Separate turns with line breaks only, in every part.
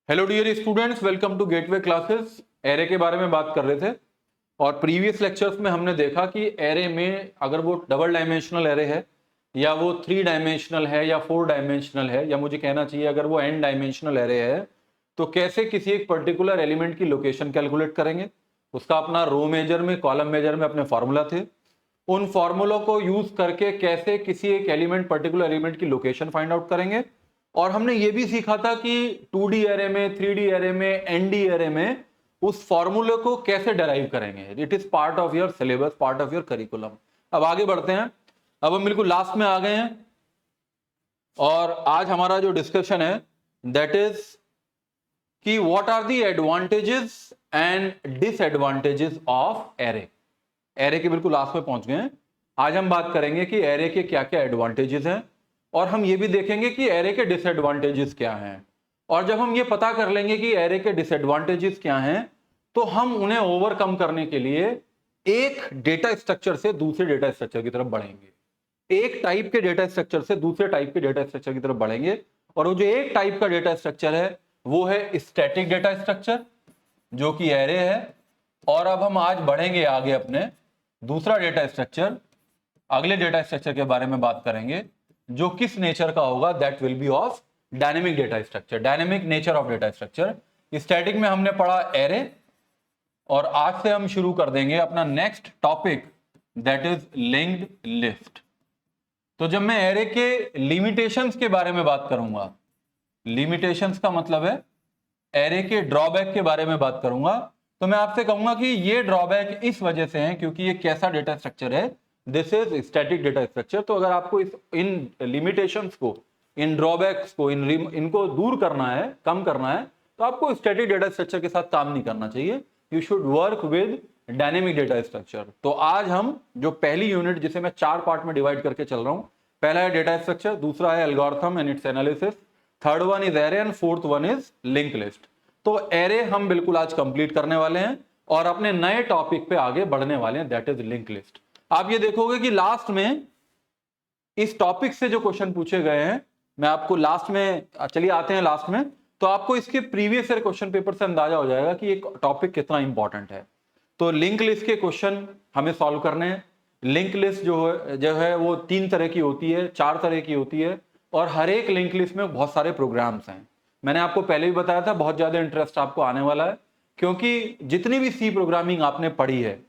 Hello dear students, welcome to Gateway classes. Array के बारे में बात कर रहे थे और प्रीवियस लेक्चर्स में हमने देखा कि एरे में अगर वो डबल डायमेंशनल एरे है या वो 3 डायमेंशनल है या 4 डायमेंशनल है या मुझे कहना चाहिए अगर वो n डायमेंशनल एरे है तो कैसे किसी एक पर्टिकुलर एलिमेंट की लोकेशन कैलकुलेट करेंगे। उसका अपना रो मेजर में कॉलम मेजर में अपने फॉर्मूला थे। उन फॉर्मूलों को यूज करके कैसे किसी एक एलिमेंट पर्टिकुलर एलिमेंट की लोकेशन फाइंड आउट करेंगे। और हमने ये भी सीखा था कि 2D एरे में, 3D एरे में, ND एरे में उस फॉर्मूले को कैसे डराइव करेंगे। It is part of your syllabus, part of your curriculum. अब आगे बढ़ते हैं। अब हम बिल्कुल लास्ट में आ गए हैं और आज हमारा जो डिस्कशन है दैट इज कि what are the advantages and disadvantages of array. Array के बिल्कुल लास्ट में पहुंच गए हैं। आज हम बात करेंगे कि एरे के क्या क्या एडवांटेजेस हैं और हम ये भी देखेंगे कि एरे के डिसएडवांटेजेस क्या हैं। और जब हम ये पता कर लेंगे कि एरे के डिसएडवांटेजेस क्या हैं तो हम उन्हें ओवरकम करने के लिए एक डेटा स्ट्रक्चर से दूसरे डेटा स्ट्रक्चर की तरफ बढ़ेंगे, एक टाइप के डेटा स्ट्रक्चर से दूसरे टाइप के डेटा स्ट्रक्चर की तरफ बढ़ेंगे। और वो जो एक टाइप का डेटा स्ट्रक्चर है वो है स्टैटिक डेटा स्ट्रक्चर, जो कि एरे है। और अब हम आज बढ़ेंगे आगे अपने दूसरा डेटा स्ट्रक्चर, अगले डेटा स्ट्रक्चर के बारे में बात करेंगे जो किस नेचर का होगा, that will be of dynamic data structure, dynamic nature of data structure. Static में हमने पढ़ा एरे और आज से हम शुरू कर देंगे अपना next topic that is linked list. तो जब मैं एरे के लिमिटेशंस के बारे में बात करूंगा, लिमिटेशंस का मतलब है एरे के ड्रॉबैक के बारे में बात करूंगा, तो मैं आपसे कहूंगा कि ये ड्रॉबैक इस वजह से है क्योंकि ये कैसा डेटा स्ट्रक्चर है, this is static data structure. तो अगर आपको इन लिमिटेशंस को, इन ड्रॉबैक्स को, इनको दूर करना है, कम करना है, तो आपको स्टैटिक डेटा स्ट्रक्चर के साथ काम नहीं करना चाहिए। You should work with dynamic data structure. तो आज हम जो पहली यूनिट, जिसे मैं 4 पार्ट में डिवाइड करके चल रहा हूं, पहला है डेटा स्ट्रक्चर, दूसरा है algorithm and it's analysis, third one is array and fourth one is link list. तो एरे हम बिल्कुल आज कंप्लीट करने वाले हैं और अपने नए टॉपिक पे आगे बढ़ने वाले हैं, दैट इज लिंक लिस्ट। आप ये देखोगे कि लास्ट में इस टॉपिक से जो क्वेश्चन पूछे गए हैं, मैं आपको लास्ट में, चलिए आते हैं लास्ट में, तो आपको इसके प्रीवियस ईयर क्वेश्चन पेपर से अंदाजा हो जाएगा कि एक टॉपिक कितना इंपॉर्टेंट है। तो लिंक लिस्ट के क्वेश्चन हमें सॉल्व करने हैं। लिंक लिस्ट जो है वो 3 तरह की होती है, 4 तरह की होती है और हर एक लिंक लिस्ट में बहुत सारे प्रोग्राम्स हैं। मैंने आपको पहले भी बताया था, बहुत ज्यादा इंटरेस्ट आपको आने वाला है क्योंकि जितनी भी सी प्रोग्रामिंग आपने पढ़ी है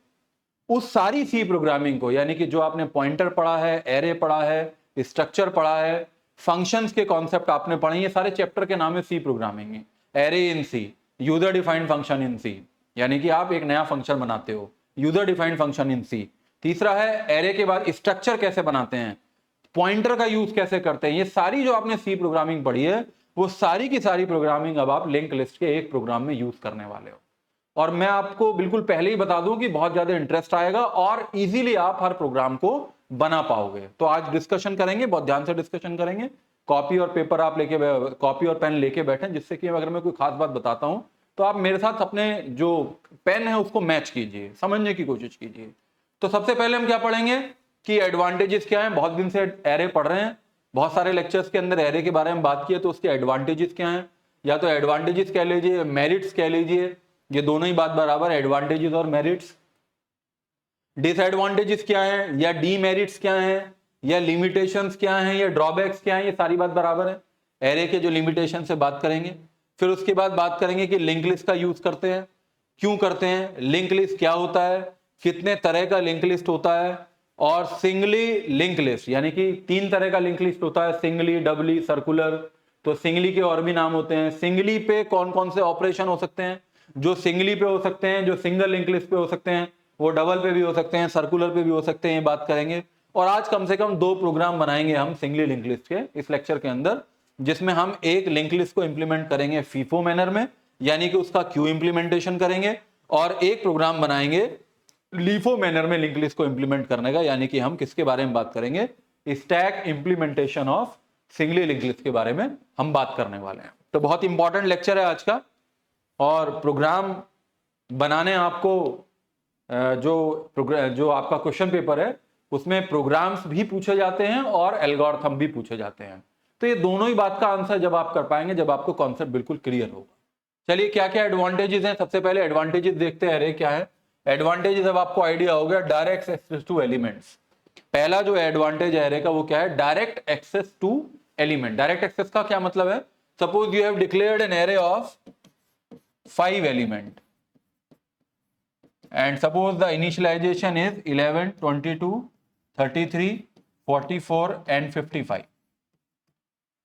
उस सारी सी प्रोग्रामिंग को, यानी कि जो आपने पॉइंटर पढ़ा है, एरे पढ़ा है, स्ट्रक्चर पढ़ा है, फंक्शंस के कॉन्सेप्ट आपने पढ़े, ये सारे चैप्टर के नाम है सी प्रोग्रामिंग है। Array in C, user defined function in C, यानी कि आप एक नया फंक्शन बनाते हो, user defined function in C. तीसरा है एरे के बाद स्ट्रक्चर कैसे बनाते हैं, पॉइंटर का यूज कैसे करते हैं। ये सारी जो आपने सी प्रोग्रामिंग पढ़ी है वो सारी की सारी प्रोग्रामिंग अब आप लिंक लिस्ट के एक प्रोग्राम में यूज करने वाले हो। और मैं आपको बिल्कुल पहले ही बता दूं कि बहुत ज्यादा इंटरेस्ट आएगा और इजीली आप हर प्रोग्राम को बना पाओगे। तो आज डिस्कशन करेंगे, बहुत ध्यान से डिस्कशन करेंगे। कॉपी और पेपर आप लेके, कॉपी और पेन लेके बैठे, जिससे कि अगर मैं कोई खास बात बताता हूं तो आप मेरे साथ अपने जो पेन है उसको मैच कीजिए, समझने की कोशिश कीजिए। तो सबसे पहले हम क्या पढ़ेंगे कि एडवांटेजेस क्या है। बहुत दिन से एरे पढ़ रहे हैं, बहुत सारे लेक्चर्स के अंदर एरे के बारे में बात की है, तो उसके एडवांटेजेस क्या हैं, या तो एडवांटेजेस कह लीजिए, मेरिट्स कह लीजिए, ये दोनों ही बात बराबर, एडवांटेजेस और मेरिट्स। डिसएडवांटेजेस क्या है या डीमेरिट्स क्या है या लिमिटेशंस क्या है या ड्रॉबैक्स क्या है, ये सारी बात बराबर है। एरे के जो लिमिटेशन से बात करेंगे, फिर उसके बाद बात करेंगे कि लिंक लिस्ट का यूज करते हैं, क्यों करते हैं, लिंक लिस्ट क्या होता है, कितने तरह का लिंक लिस्ट होता है, और सिंगली लिंक लिस्ट, यानी कि 3 तरह का लिंक लिस्ट होता है, सिंगली, डबली, सर्कुलर। तो सिंगली के और भी नाम होते हैं। सिंगली पे कौन कौन से ऑपरेशन हो सकते हैं, जो सिंगली पे हो सकते हैं, जो सिंगल लिंक लिस्ट पे हो सकते हैं, वो डबल पे भी हो सकते हैं, सर्कुलर पे भी हो सकते हैं, ये बात करेंगे। और आज कम से कम 2 प्रोग्राम बनाएंगे हम सिंगली लिंक लिस्ट के इस लेक्चर के अंदर, जिसमें हम एक लिंक लिस्ट को इंप्लीमेंट करेंगे फीफो मैनर में, यानी कि उसका क्यू इंप्लीमेंटेशन करेंगे, और एक प्रोग्राम बनाएंगे लीफो मैनर में लिंक लिस्ट को इंप्लीमेंट करने का, यानी कि हम किसके बारे में बात करेंगे, stack implementation of singly link list के बारे में हम बात करने वाले हैं। तो बहुत इंपॉर्टेंट लेक्चर है आज का। और प्रोग्राम बनाने आपको जो आपका क्वेश्चन पेपर है उसमें प्रोग्राम्स भी पूछे जाते हैं और एल्गोरिथम भी पूछे जाते हैं। तो ये दोनों ही बात का आंसर जब आप कर पाएंगे जब आपको कॉन्सेप्ट बिल्कुल क्लियर होगा। चलिए क्या क्या एडवांटेजेस हैं, सबसे पहले एडवांटेजेस देखते हैं एरे क्या है। एडवांटेजेस अब आपको आइडिया हो गया, डायरेक्ट एक्सेस टू एलिमेंट्स। पहला जो एडवांटेज है एरे का वो क्या है, direct access to element. Direct access का क्या मतलब है, suppose you have declared an array of 5 element and suppose the initialization is 11, 22, 33, 44 and 55।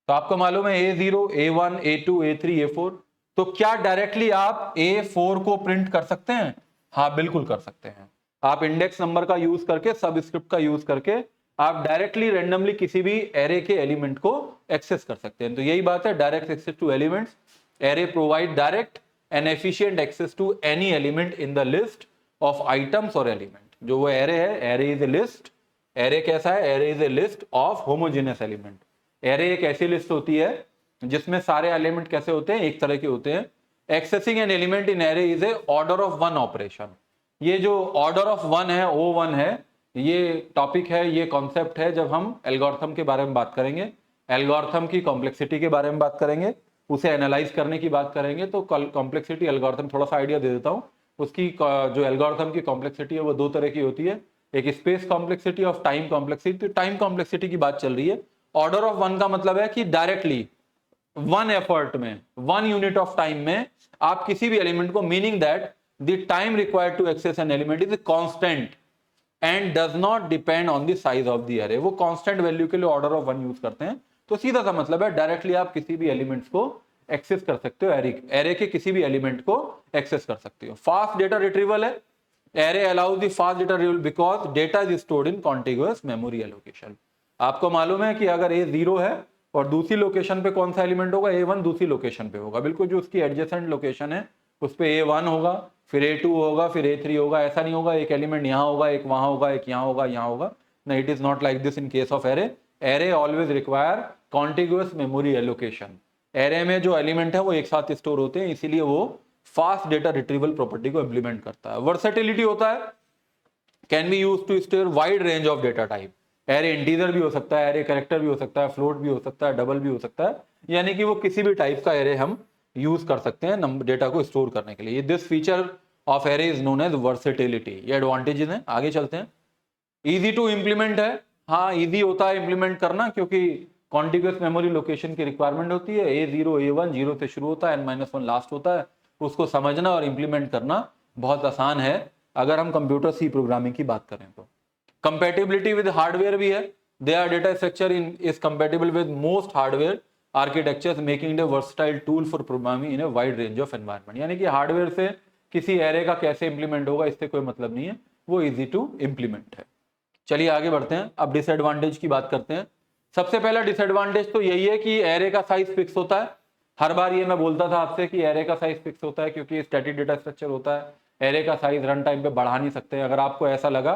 तो आपको मालूम है A0, A1, A2, A3, A4, तो क्या डायरेक्टली आप A4 को प्रिंट कर सकते हैं? हाँ बिल्कुल कर सकते हैं। आप इंडेक्स नंबर का यूज करके, सबस्क्रिप्ट का यूज करके आप डायरेक्टली रैंडमली किसी भी एरे के एलिमेंट को एक्सेस कर सकते हैं। तो यही बात है, direct access to elements. Array provide direct and efficient access to any element in the list of items और एलिमेंट। जो वो एरे है, array is a list. Array कैसा है, array is a list of homogeneous element. Array एक ऐसी list होती है जिसमें सारे एलिमेंट कैसे होते हैं, एक तरह के होते हैं। Accessing an element in array is A order of one operation. ये जो ऑर्डर ऑफ वन है, O1 है, ये टॉपिक है, ये कॉन्सेप्ट है जब हम एल्गोरिथम के बारे में बात करेंगे, एल्गोरिथम की कॉम्प्लेक्सिटी के बारे में बात करेंगे, उसे एनालाइज करने की बात करेंगे। तो कॉम्प्लेक्सिटी एल्गोरिथम, थोड़ा सा आइडिया दे देता हूं। उसकी जो एल्गोरिथम की कॉम्प्लेक्सिटी है वो दो तरह की होती है, एक स्पेस कॉम्प्लेक्सिटी और टाइम कॉम्प्लेक्सिटी। टाइम कॉम्प्लेक्सिटी की बात चल रही है। ऑर्डर ऑफ वन का मतलब है कि डायरेक्टली वन एफर्ट में, वन यूनिट ऑफ टाइम में आप किसी भी एलिमेंट को, meaning that the time required to access an element is constant and does not depend on the size of the array. वो कांस्टेंट वैल्यू के लिए order of one use करते हैं। तो सीधा सा मतलब है, डायरेक्टली आप किसी भी एलिमेंट्स को एक्सेस कर सकते हो, एरे के किसी भी एलिमेंट को एक्सेस कर सकते हो। फास्ट डेटा रिट्रीवल है, array allows the fast data retrieval because data is stored in contiguous memory allocation. आपको मालूम है कि अगर A0 है और दूसरी लोकेशन पे कौन सा एलिमेंट होगा, A1 दूसरी लोकेशन पे होगा, बिल्कुल जो उसकी एडजेसेंट लोकेशन है उस पे A1 होगा, फिर A2 होगा, फिर A3 होगा। ऐसा नहीं होगा एक एलिमेंट यहाँ होगा, एक वहां होगा, एक यहाँ होगा, यहाँ होगा। नहीं, it is not like this in case of array. Array always require contiguous memory allocation. Array में जो एलिमेंट है वो एक साथ स्टोर होते हैं, इसीलिए वो फास्ट डेटा रिट्रीवल प्रॉपर्टी को इंप्लीमेंट करता है। वर्सेटिलिटी होता है, can be use to store wide range of data type. Array integer भी हो सकता है, एरे कैरेक्टर भी हो सकता है, फ्लोट भी हो सकता है, डबल भी हो सकता है, यानी कि वो किसी भी टाइप का एरे हम यूज कर सकते हैं नंबर डेटा को स्टोर करने के लिए। This feature of array is known as versatility. ये एडवांटेजेस हैं। आगे चलते हैं। इजी टू इंप्लीमेंट है, हाँ इजी होता है इंप्लीमेंट करना, क्योंकि कॉन्टिगुअस मेमोरी लोकेशन की रिक्वायरमेंट होती है। A0, A1 0 से शुरू होता है, n-1 लास्ट होता है। उसको समझना और इंप्लीमेंट करना बहुत आसान है अगर हम कंप्यूटर सी प्रोग्रामिंग की बात करें तो। कंपेटिबिलिटी विद हार्डवेयर भी है। There data structure is compatible with most hardware architectures making it a versatile tool for programming in a wide range of environment. यानी कि हार्डवेयर से किसी एरे का कैसे इंप्लीमेंट होगा इससे कोई मतलब नहीं है, वो इजी टू इंप्लीमेंट है। चलिए आगे बढ़ते हैं, अब डिसएडवांटेज की बात करते हैं। सबसे पहला डिसएडवांटेज तो यही है कि एरे का साइज फिक्स होता है। हर बार ये मैं बोलता था आपसे कि एरे का साइज फिक्स होता है क्योंकि स्टैटिक डेटा स्ट्रक्चर होता है। एरे का साइज रन टाइम पे बढ़ा नहीं सकते। अगर आपको ऐसा लगा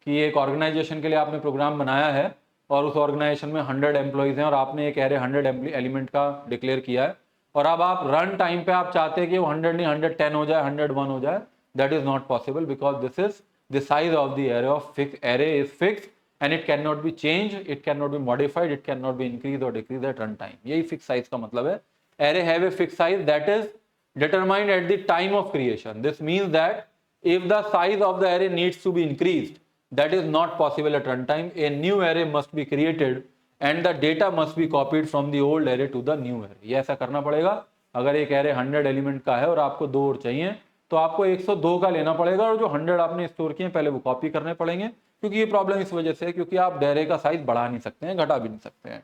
कि एक ऑर्गेनाइजेशन के लिए आपने प्रोग्राम बनाया है और उस ऑर्गेनाइजेशन में 100 एम्प्लॉइज हैं और आपने एक एरे 100 एलिमेंट का डिक्लेयर किया है और अब आप रन टाइम पे आप चाहते हैं कि वो 100 नहीं 110 हो जाए, 101 हो जाए, that is not possible because this is the size of the array of fix. Array is fix and it cannot be changed, it cannot be modified, it cannot be increased or decreased at run time। यही fix size का मतलब है। array have a fixed size that is determined at the time of creation। this means that if the size of the array needs to be increased, that is not possible at run time। a new array must be created and the data must be copied from the old array to the new array। ये ऐसा करना पड़ेगा। अगर एक array 100 element का है और आपको 2 और चाहिए तो आपको 102 का लेना पड़ेगा और जो 100 आपने स्टोर किए पहले वो कॉपी करने पड़ेंगे, क्योंकि ये प्रॉब्लम इस वजह से है क्योंकि आप एरे का साइज बढ़ा नहीं सकते हैं, घटा भी नहीं सकते हैं।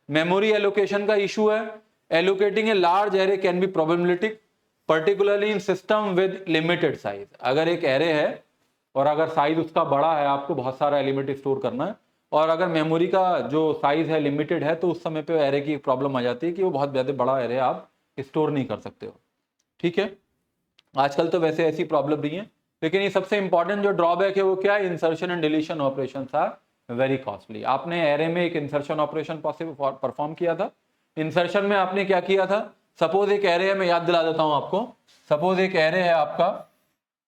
मेमोरी एलोकेशन का इशू है। Allocating a large array can be problematic particularly in system with limited size. अगर एक एरे है और अगर साइज उसका बड़ा है, आपको बहुत सारा एलिमेंट स्टोर करना है और अगर मेमोरी का जो साइज है लिमिटेड है, तो उस समय पे एरे की प्रॉब्लम आ जाती है कि वो बहुत ज्यादा बड़ा एरे आप स्टोर नहीं कर सकते हो। ठीक है, आजकल तो वैसे ऐसी प्रॉब्लम नहीं है, लेकिन ये सबसे इंपॉर्टेंट जो ड्रॉबैक है वो क्या है, insertion and deletion operations are very costly. आपने एरे में एक इंसर्शन ऑपरेशन पॉसिबल परफॉर्म किया था। इंसर्शन में आपने क्या किया था, सपोज एक एरे है, मैं याद दिला देता हूं आपको। सपोज एक एरे है आपका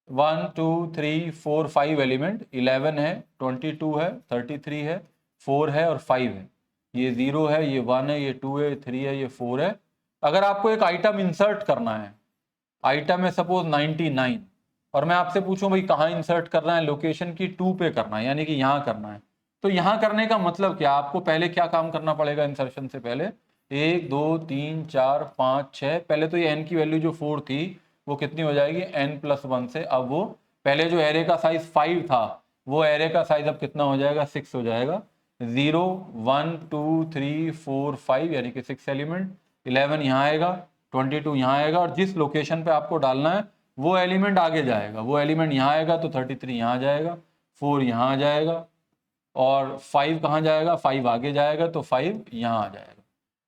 1 2 3 4 5 एलिमेंट, 11 है, 22 है, 33 है, 4 है और 5 है। ये 0 है, ये 1 है, ये 2 है, ये 3 है, ये 4 है। अगर आपको एक आइटम इंसर्ट करना है आइटम है सपोज 99 और मैं आपसे पूछूं भाई कहाँ इंसर्ट करना है, लोकेशन की 2 पे करना है, यानी कि यहाँ करना है। तो यहाँ करने का मतलब क्या, आपको पहले क्या काम करना पड़ेगा इंसर्शन से पहले, 1 2 3 4 5 6, पहले तो ये n की वैल्यू जो 4 थी वो कितनी हो जाएगी n+1 से, अब वो पहले जो एरे का साइज 5 था वो एरे का साइज अब कितना हो जाएगा 6 हो जाएगा। 0 1 2 3 4 5 यानी कि 6 एलिमेंट, 11 यहाँ आएगा, 22 यहाँ आएगा और जिस लोकेशन पे आपको डालना है वो एलिमेंट आगे जाएगा, वो एलिमेंट यहाँ आएगा तो 33 यहाँ आ जाएगा, 4 यहाँ आ जाएगा और 5 कहाँ जाएगा, 5 आगे जाएगा तो 5 यहाँ आ जाएगा।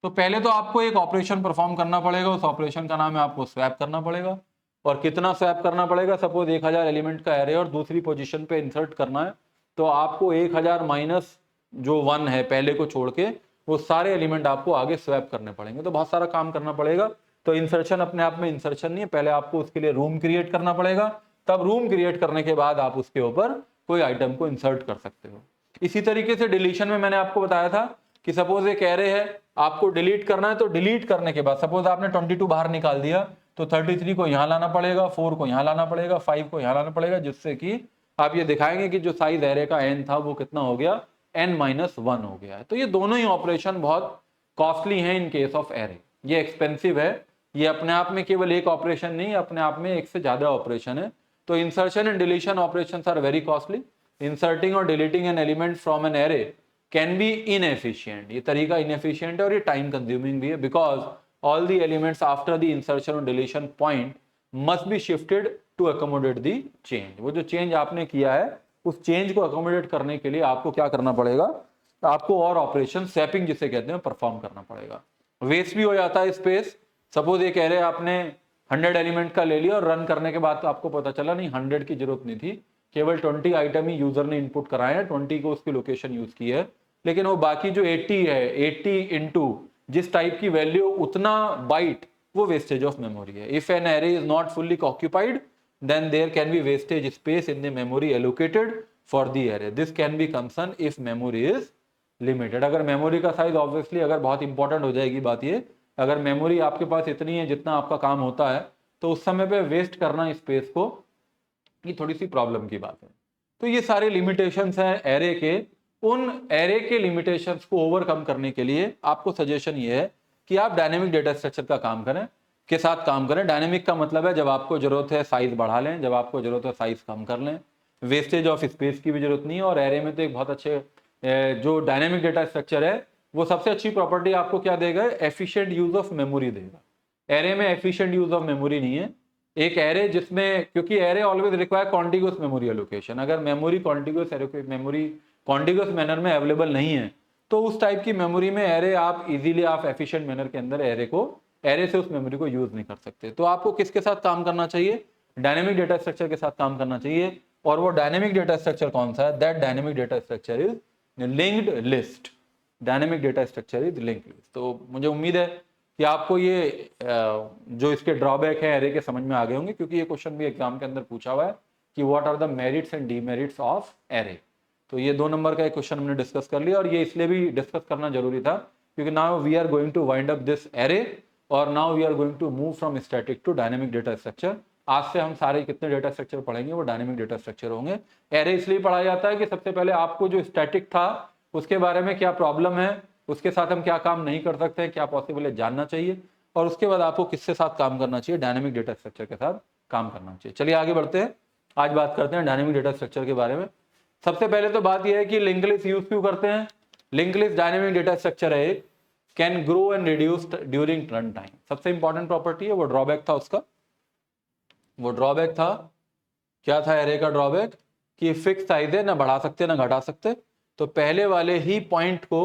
तो पहले तो आपको एक ऑपरेशन परफॉर्म करना पड़ेगा, उस ऑपरेशन का नाम है आपको स्वैप करना पड़ेगा। और कितना स्वैप करना पड़ेगा, सपोज 1000 एलिमेंट का एरे और दूसरी पोजीशन पे इंसर्ट करना है तो आपको 1000 माइनस जो 1 है पहले को छोड़ के वो सारे एलिमेंट आपको आगे स्वैप करने पड़ेंगे, तो बहुत सारा काम करना पड़ेगा। तो इंसर्शन अपने आप में इंसर्शन नहीं है, पहले आपको उसके लिए रूम क्रिएट करना पड़ेगा, तब रूम क्रिएट करने के बाद आप उसके ऊपर कोई आइटम को इंसर्ट कर सकते हो। इसी तरीके से डिलीशन में मैंने आपको बताया था कि सपोज एक एरे है, आपको डिलीट करना है तो डिलीट करने के बाद सपोज आपने 22 बाहर निकाल दिया तो 33 को यहाँ लाना पड़ेगा, 4 को यहाँ लाना पड़ेगा, 5 को यहाँ लाना पड़ेगा, जिससे कि आप ये दिखाएंगे कि जो साइज एरे का n था वो कितना हो गया, n-1 हो गया है। तो ये दोनों ही ऑपरेशन बहुत कॉस्टली हैं इन केस ऑफ एरे, ये एक्सपेंसिव है, ये अपने आप में केवल एक ऑपरेशन नहीं, अपने आप में एक से ज्यादा ऑपरेशन है। तो insertion and deletion operations are very costly. Inserting और deleting an element from an array can be inefficient, ये तरीका इनएफिशिएंट है और ये टाइम कंज्यूमिंग भी है, because all the elements after the insertion or deletion point must be shifted to accommodate the change। वो जो चेंज आपने किया है उस चेंज को अकोमोडेट करने के लिए आपको क्या करना पड़ेगा, आपको और ऑपरेशन स्वैपिंग जिसे कहते हैं परफॉर्म करना पड़ेगा। वेस्ट भी हो जाता है स्पेस, सपोज एक एरे आपने 100 एलिमेंट का ले लिया और रन करने के बाद तो आपको पता चला नहीं 100 की जरूरत नहीं थी, केवल 20 आइटम ही यूजर ने इनपुट कराए हैं, 20 को उसकी लोकेशन यूज की है, लेकिन वो बाकी जो 80 है 80 इंटू जिस टाइप की वैल्यू उतना बाइट, वो वेस्टेज ऑफ मेमोरी है। If an array is not fully occupied then there can be wastage space in the memory allocated for the array. This can be concern if memory is limited. अगर memory का size obviously अगर बहुत important हो जाएगी बात ये, अगर memory आपके पास इतनी है जितना आपका काम होता है तो उस समय पे वेस्ट करना स्पेस को, ये थोड़ी सी प्रॉब्लम की बात है। तो ये सारे लिमिटेशंस हैं एरे के। उन एरे के लिमिटेशंस को ओवरकम करने के लिए आपको सजेशन ये है कि आप डायनेमिक डेटा स्ट्रक्चर का काम करें, के साथ काम करें। डायनेमिक का मतलब है जब आपको जरूरत है साइज बढ़ा लें, जब आपको जरूरत है साइज कम कर लें, वेस्टेज ऑफ स्पेस की भी जरूरत नहीं है। और एरे में तो एक बहुत अच्छे जो डायनेमिक डेटा स्ट्रक्चर है वो सबसे अच्छी प्रॉपर्टी आपको क्या देगा, एफिशिएंट यूज ऑफ मेमोरी देगा। एरे में एफिशिएंट यूज ऑफ मेमोरी नहीं है। एक एरे जिसमें, क्योंकि array always require contiguous memory allocation, अगर मेमोरी कॉन्टिग्यूअस मैनर में अवेलेबल नहीं है तो उस टाइप की मेमोरी में एरे आप इजीली आप एफिशिएंट मैनर के अंदर एरे से उस मेमोरी को यूज नहीं कर सकते। तो आपको किसके साथ काम करना चाहिए, डायनेमिक डेटा स्ट्रक्चर के साथ काम करना चाहिए। और वो डायनेमिक डेटा स्ट्रक्चर कौन सा है, that dynamic data structure is linked list. Dynamic data structure is linked list. तो मुझे उम्मीद है कि आपको ये जो इसके ड्रॉबैक है एरे के समझ में आ गए होंगे, क्योंकि ये क्वेश्चन भी एग्जाम के अंदर पूछा हुआ है कि what are the merits and demerits of array. तो ये 2 नंबर का एक क्वेश्चन हमने डिस्कस कर लिया, और ये इसलिए भी डिस्कस करना जरूरी था क्योंकि now we are going to wind up this array और now we are going to move from static to dynamic data structure. आज से हम सारे कितने डेटा स्ट्रक्चर पढ़ेंगे वो डायनेमिक डेटा स्ट्रक्चर होंगे। एरे इसलिए पढ़ाया जाता है कि सबसे पहले आपको जो स्टैटिक था उसके बारे में क्या प्रॉब्लम है, उसके साथ हम क्या काम नहीं कर सकते हैं, क्या पॉसिबल है जानना चाहिए, और उसके बाद आपको किसके साथ काम करना चाहिए, डायनेमिक डेटा स्ट्रक्चर के साथ काम करना चाहिए। चलिए आगे बढ़ते हैं, आज बात करते हैं डायनेमिक डेटा स्ट्रक्चर के बारे में। सबसे पहले तो बात यह है कि लिंक लिस्ट यूज क्यों करते हैं। Link list dynamic data structure है, can grow and reduce during run time. सबसे इंपॉर्टेंट प्रॉपर्टी है, वो ड्रॉबैक था उसका, वो ड्रॉबैक था, क्या था एरे का ड्रॉबैक, कि फिक्स साइज है, ना बढ़ा सकते ना घटा सकते। तो पहले वाले ही पॉइंट को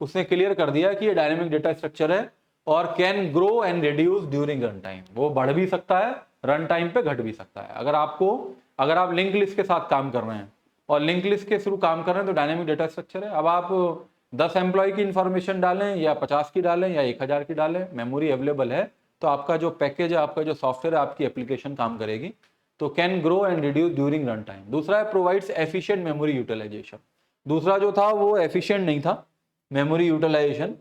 उसने क्लियर कर दिया कि ये डायनेमिक डेटा स्ट्रक्चर है और can grow and reduce during run time. वो बढ़ भी सकता है, रन टाइम पे घट भी सकता है। अगर आप लिंक लिस्ट के साथ काम कर रहे हैं और लिंक लिस्ट के थ्रू काम कर रहे हैं तो डायनेमिक डेटा स्ट्रक्चर है। अब आप 10 एम्प्लॉय की इंफॉर्मेशन डालें या 50 की डालें या 1000 की डालें, मेमोरी अवेलेबल है तो आपका जो पैकेज है, आपका जो सॉफ्टवेयर है, आपकी एप्लीकेशन काम करेगी। तो can grow and reduce during run time. दूसरा है प्रोवाइड्स एफिशिएंट मेमोरी यूटिलाइजेशन। दूसरा जो था वो एफिशिएंट नहीं था, मेमोरी यूटिलाइजेशन।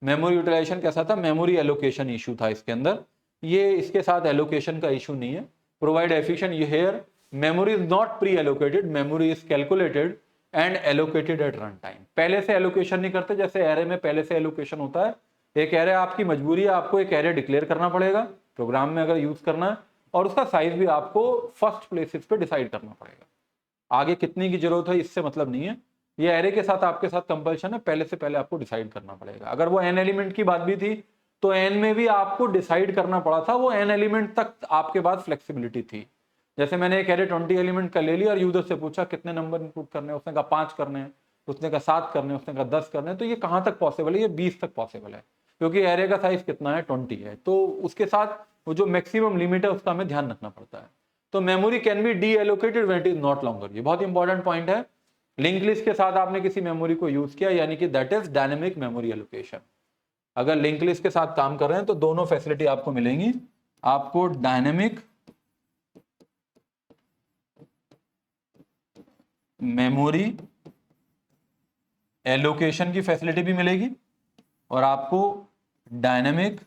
मेमोरी यूटिलाइजेशन कैसा था, मेमोरी एलोकेशन इशू था इसके अंदर। ये इसके साथ एलोकेशन का इशू नहीं है। Provide efficient here, memory is not preallocated, memory is calculated and allocated at run time. पहले से एलोकेशन नहीं करते, जैसे एरे में पहले से एलोकेशन होता है। एक एरे आपकी मजबूरी है, आपको एक एरे डिक्लेयर करना पड़ेगा प्रोग्राम में अगर यूज करना है, और उसका साइज भी आपको फर्स्ट प्लेसेस पे डिसाइड करना पड़ेगा। आगे कितनी की जरूरत है इससे मतलब नहीं है, ये एरे के साथ आपके साथ कंपल्शन है, पहले से पहले आपको डिसाइड करना पड़ेगा। अगर वो एन एलिमेंट की बात भी थी तो एन में भी आपको डिसाइड करना पड़ा था, वो एन एलिमेंट तक आपके पास फ्लेक्सिबिलिटी थी। जैसे मैंने एक एरे 20 एलिमेंट का ले लिया और यूजर से पूछा कितने नंबर इनपुट करने हैं, उसने कहा 5 करने हैं, उसने कहा 7 करने हैं, उसने कहा 10 करने हैं। तो ये कहां तक पॉसिबल है? ये 20 तक पॉसिबल है, क्योंकि एरे का साइज कितना है? 20 है। तो उसके साथ वो जो मैक्सिमम लिमिट है उसका हमें ध्यान रखना पड़ता है। तो memory can be D allocated when it is not longer. ये बहुत इंपॉर्टेंट पॉइंट है। लिंक लिस्ट के साथ आपने किसी मेमोरी को यूज किया, यानी कि that is dynamic memory allocation. अगर लिंक लिस्ट के साथ काम कर रहे हैं तो दोनों फैसिलिटी आपको मिलेंगी। आपको डायनेमिक मेमोरी एलोकेशन की फैसिलिटी भी मिलेगी और आपको डायनेमिक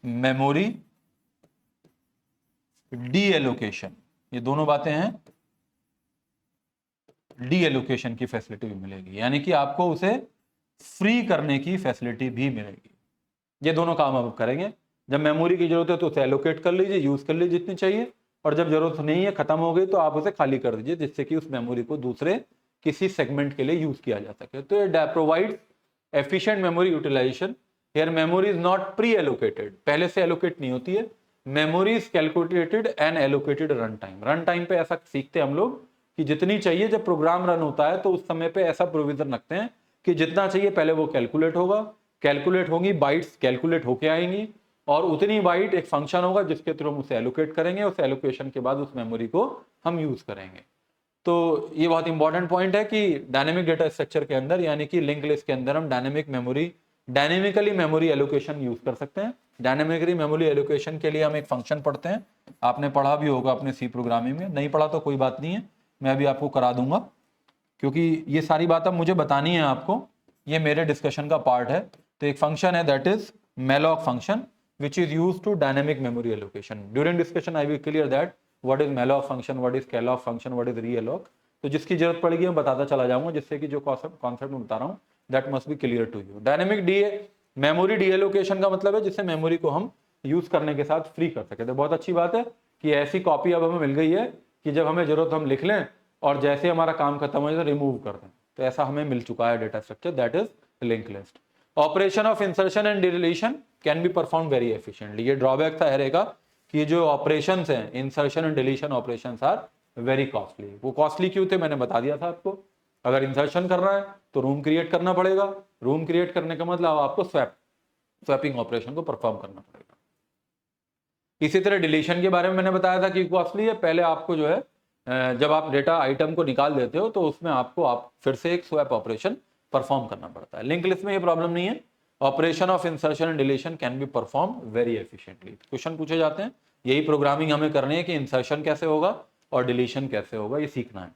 मेमोरी डी एलोकेशन, ये दोनों बातें हैं, डी एलोकेशन की फैसिलिटी भी मिलेगी, यानी कि आपको उसे फ्री करने की फैसिलिटी भी मिलेगी। ये दोनों काम आप करेंगे। जब मेमोरी की जरूरत है तो उसे एलोकेट कर लीजिए, यूज कर लीजिए जितनी चाहिए, और जब जरूरत नहीं है, खत्म हो गई, तो आप उसे खाली कर दीजिए, जिससे कि उस मेमोरी को दूसरे किसी सेगमेंट के लिए यूज किया जा सके। तो ये provide efficient memory utilization. Here memory is not preallocated, पहले से एलोकेट नहीं होती है। Memory is calculated and allocated run time. Run time पे ऐसा सीखते हैं हम लोग कि जितनी चाहिए, जब प्रोग्राम रन होता है तो उस समय पे ऐसा प्रोविजन रखते हैं कि जितना चाहिए पहले वो कैलकुलेट होगा, कैलकुलेट होंगी, बाइट्स कैलकुलेट होके आएंगी, और उतनी बाइट एक फंक्शन होगा जिसके थ्रू हम उसे एलोकेट करेंगे। उस एलोकेशन के बाद उस मेमोरी को हम यूज करेंगे। तो ये बहुत इंपॉर्टेंट पॉइंट है कि डायनेमिक डेटा स्ट्रक्चर के अंदर, यानी कि लिंक लिस्ट के अंदर, हम डायनेमिकली मेमोरी एलोकेशन यूज कर सकते हैं। डायनेमिकली मेमोरी एलोकेशन के लिए हम एक फंक्शन पढ़ते हैं, आपने पढ़ा भी होगा अपने सी प्रोग्रामिंग में, नहीं पढ़ा तो कोई बात नहीं है, मैं अभी आपको करा दूंगा, क्योंकि ये सारी बात अब मुझे बतानी है आपको, ये मेरे डिस्कशन का पार्ट है। तो एक फंक्शन है that is malloc function which is used to dynamic memory allocation. During discussion I will clear that what is malloc function, what is calloc function, what is realloc. तो जिसकी जरूरत पड़ेगी मैं बताता चला जाऊंगा, जिससे कि जो कॉन्सेप्ट मैं बता रहा हूँ that must be clear to you. Dynamic memory deallocation का मतलब है जिससे मेमोरी को हम यूज करने के साथ फ्री कर सके। तो बहुत अच्छी बात है कि ऐसी कॉपी अब हमें मिल गई है कि जब हमें जरूरत हम लिख लें और जैसे हमारा काम खत्म हो जाए रिमूव कर दें। तो ऐसा हमें मिल चुका है data structure, that is link list. Operation of insertion and deletion can be perform very efficiently. ये ड्रॉबैक था एरे का कि जो ऑपरेशंस हैं, insertion and deletion operations are very costly. वो कॉस्टली क्यों थे मैंने बता दिया था आपको। अगर इंसर्शन करना है तो रूम क्रिएट करना पड़ेगा, रूम क्रिएट करने का मतलब आपको स्वैपिंग ऑपरेशन को परफॉर्म करना पड़ेगा। इसी तरह डिलीशन के बारे में मैंने बताया था कि कॉस्टली है। पहले आपको जो है जब आप डेटा आइटम को निकाल देते हो तो उसमें आपको फिर से एक स्वैप ऑपरेशन परफॉर्म करना पड़ता है। लिंक लिस्ट में ये प्रॉब्लम नहीं है। Operation of insertion and deletion can be perform very efficiently. Question पूछे जाते हैं, यही प्रोग्रामिंग हमें करनी है कि इंसर्शन कैसे होगा और डिलीशन कैसे होगा, ये सीखना है।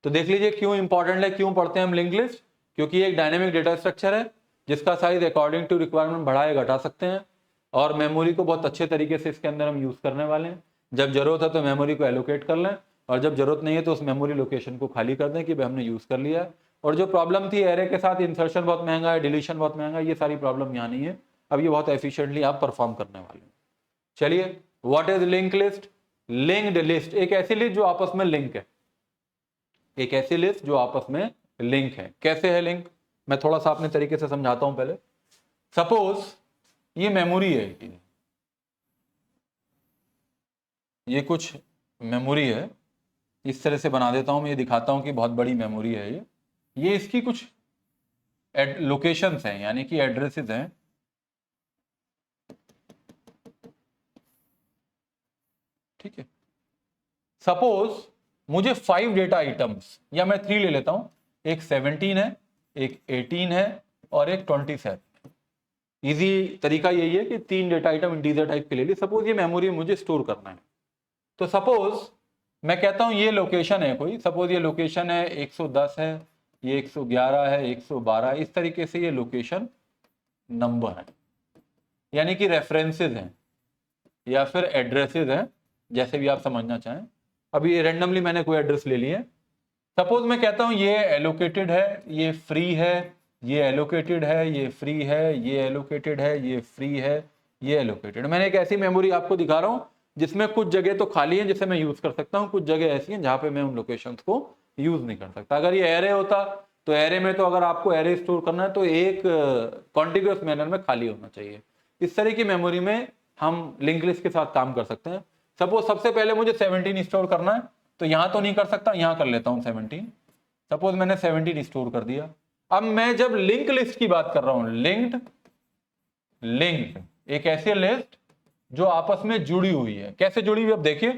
तो देख लीजिए क्यों इंपॉर्टेंट है, क्यों पढ़ते हैं हम लिंक लिस्ट। क्योंकि एक डायनेमिक डेटा स्ट्रक्चर है जिसका साइज अकॉर्डिंग टू रिक्वायरमेंट बढ़ाए घटा सकते हैं, और मेमोरी को बहुत अच्छे तरीके से इसके अंदर हम यूज करने वाले हैं। जब जरूरत है तो मेमोरी को एलोकेट कर लें, और जब जरूरत नहीं है तो उस मेमोरी लोकेशन को खाली कर दें कि भाई हमने यूज कर लिया है। और जो प्रॉब्लम थी एरे के साथ इंसर्शन बहुत महंगा है, डिलीशन बहुत महंगा है, ये सारी प्रॉब्लम यहाँ नहीं है। अब ये बहुत एफिशिएंटली आप परफॉर्म करने वाले हैं। चलिए, what is link list? Linked list एक ऐसी लिस्ट जो आपस में लिंक है, एक ऐसी लिस्ट जो आपस में लिंक है। कैसे है लिंक, मैं थोड़ा सा अपने तरीके से समझाता हूं। पहले सपोज ये मेमोरी है, ये कुछ मेमोरी है, इस तरह से बना देता हूं मैं, ये दिखाता हूं कि बहुत बड़ी मेमोरी है ये इसकी कुछ लोकेशंस हैं, यानी कि एड्रेसेस हैं। ठीक है, सपोज मुझे 5 डेटा आइटम्स, या मैं 3 ले लेता हूं, एक 17 है, एक 18 है और एक 27। इजी तरीका यही है कि 3 डेटा आइटम इंटीजर टाइप के ले लिए। सपोज ये मेमोरी मुझे स्टोर करना है, तो सपोज मैं कहता हूं ये लोकेशन है कोई, सपोज ये लोकेशन है 110 है ये 111 है, 112, इस तरीके से ये लोकेशन नंबर है, यानी कि रेफरेंसेस हैं या फिर एड्रेसेस हैं, जैसे भी आप समझना चाहें। अभी रैंडमली मैंने कोई एड्रेस ले लिया है। सपोज मैं कहता हूं ये एलोकेटेड है, ये फ्री है, ये एलोकेटेड है, ये फ्री है, ये एलोकेटेड है, ये फ्री है, ये एलोकेटेड। मैंने एक ऐसी मेमोरी आपको दिखा रहा हूं जिसमें कुछ जगह तो खाली है जिसे मैं यूज कर सकता हूं, कुछ जगह ऐसी हैं जहां पे मैं उन लोकेशंस को यूज नहीं कर सकता। अगर ये एरे होता तो एरे में तो अगर आपको एरे स्टोर करना है तो एक कॉन्टिग्यूअस मैनर में खाली होना चाहिए। इस तरह की मेमोरी में हम लिंक लिस्ट के साथ काम कर सकते हैं। सपोज सबसे पहले मुझे 17 स्टोर करना है, तो यहां तो नहीं कर सकता, यहां कर लेता हूं 17। सपोज मैंने 17 स्टोर कर दिया। अब मैं जब लिंक लिस्ट की बात कर रहा हूं, लिंक्ड एक ऐसी लिस्ट जो आपस में जुड़ी हुई है। कैसे जुड़ी हुई, अब देखिए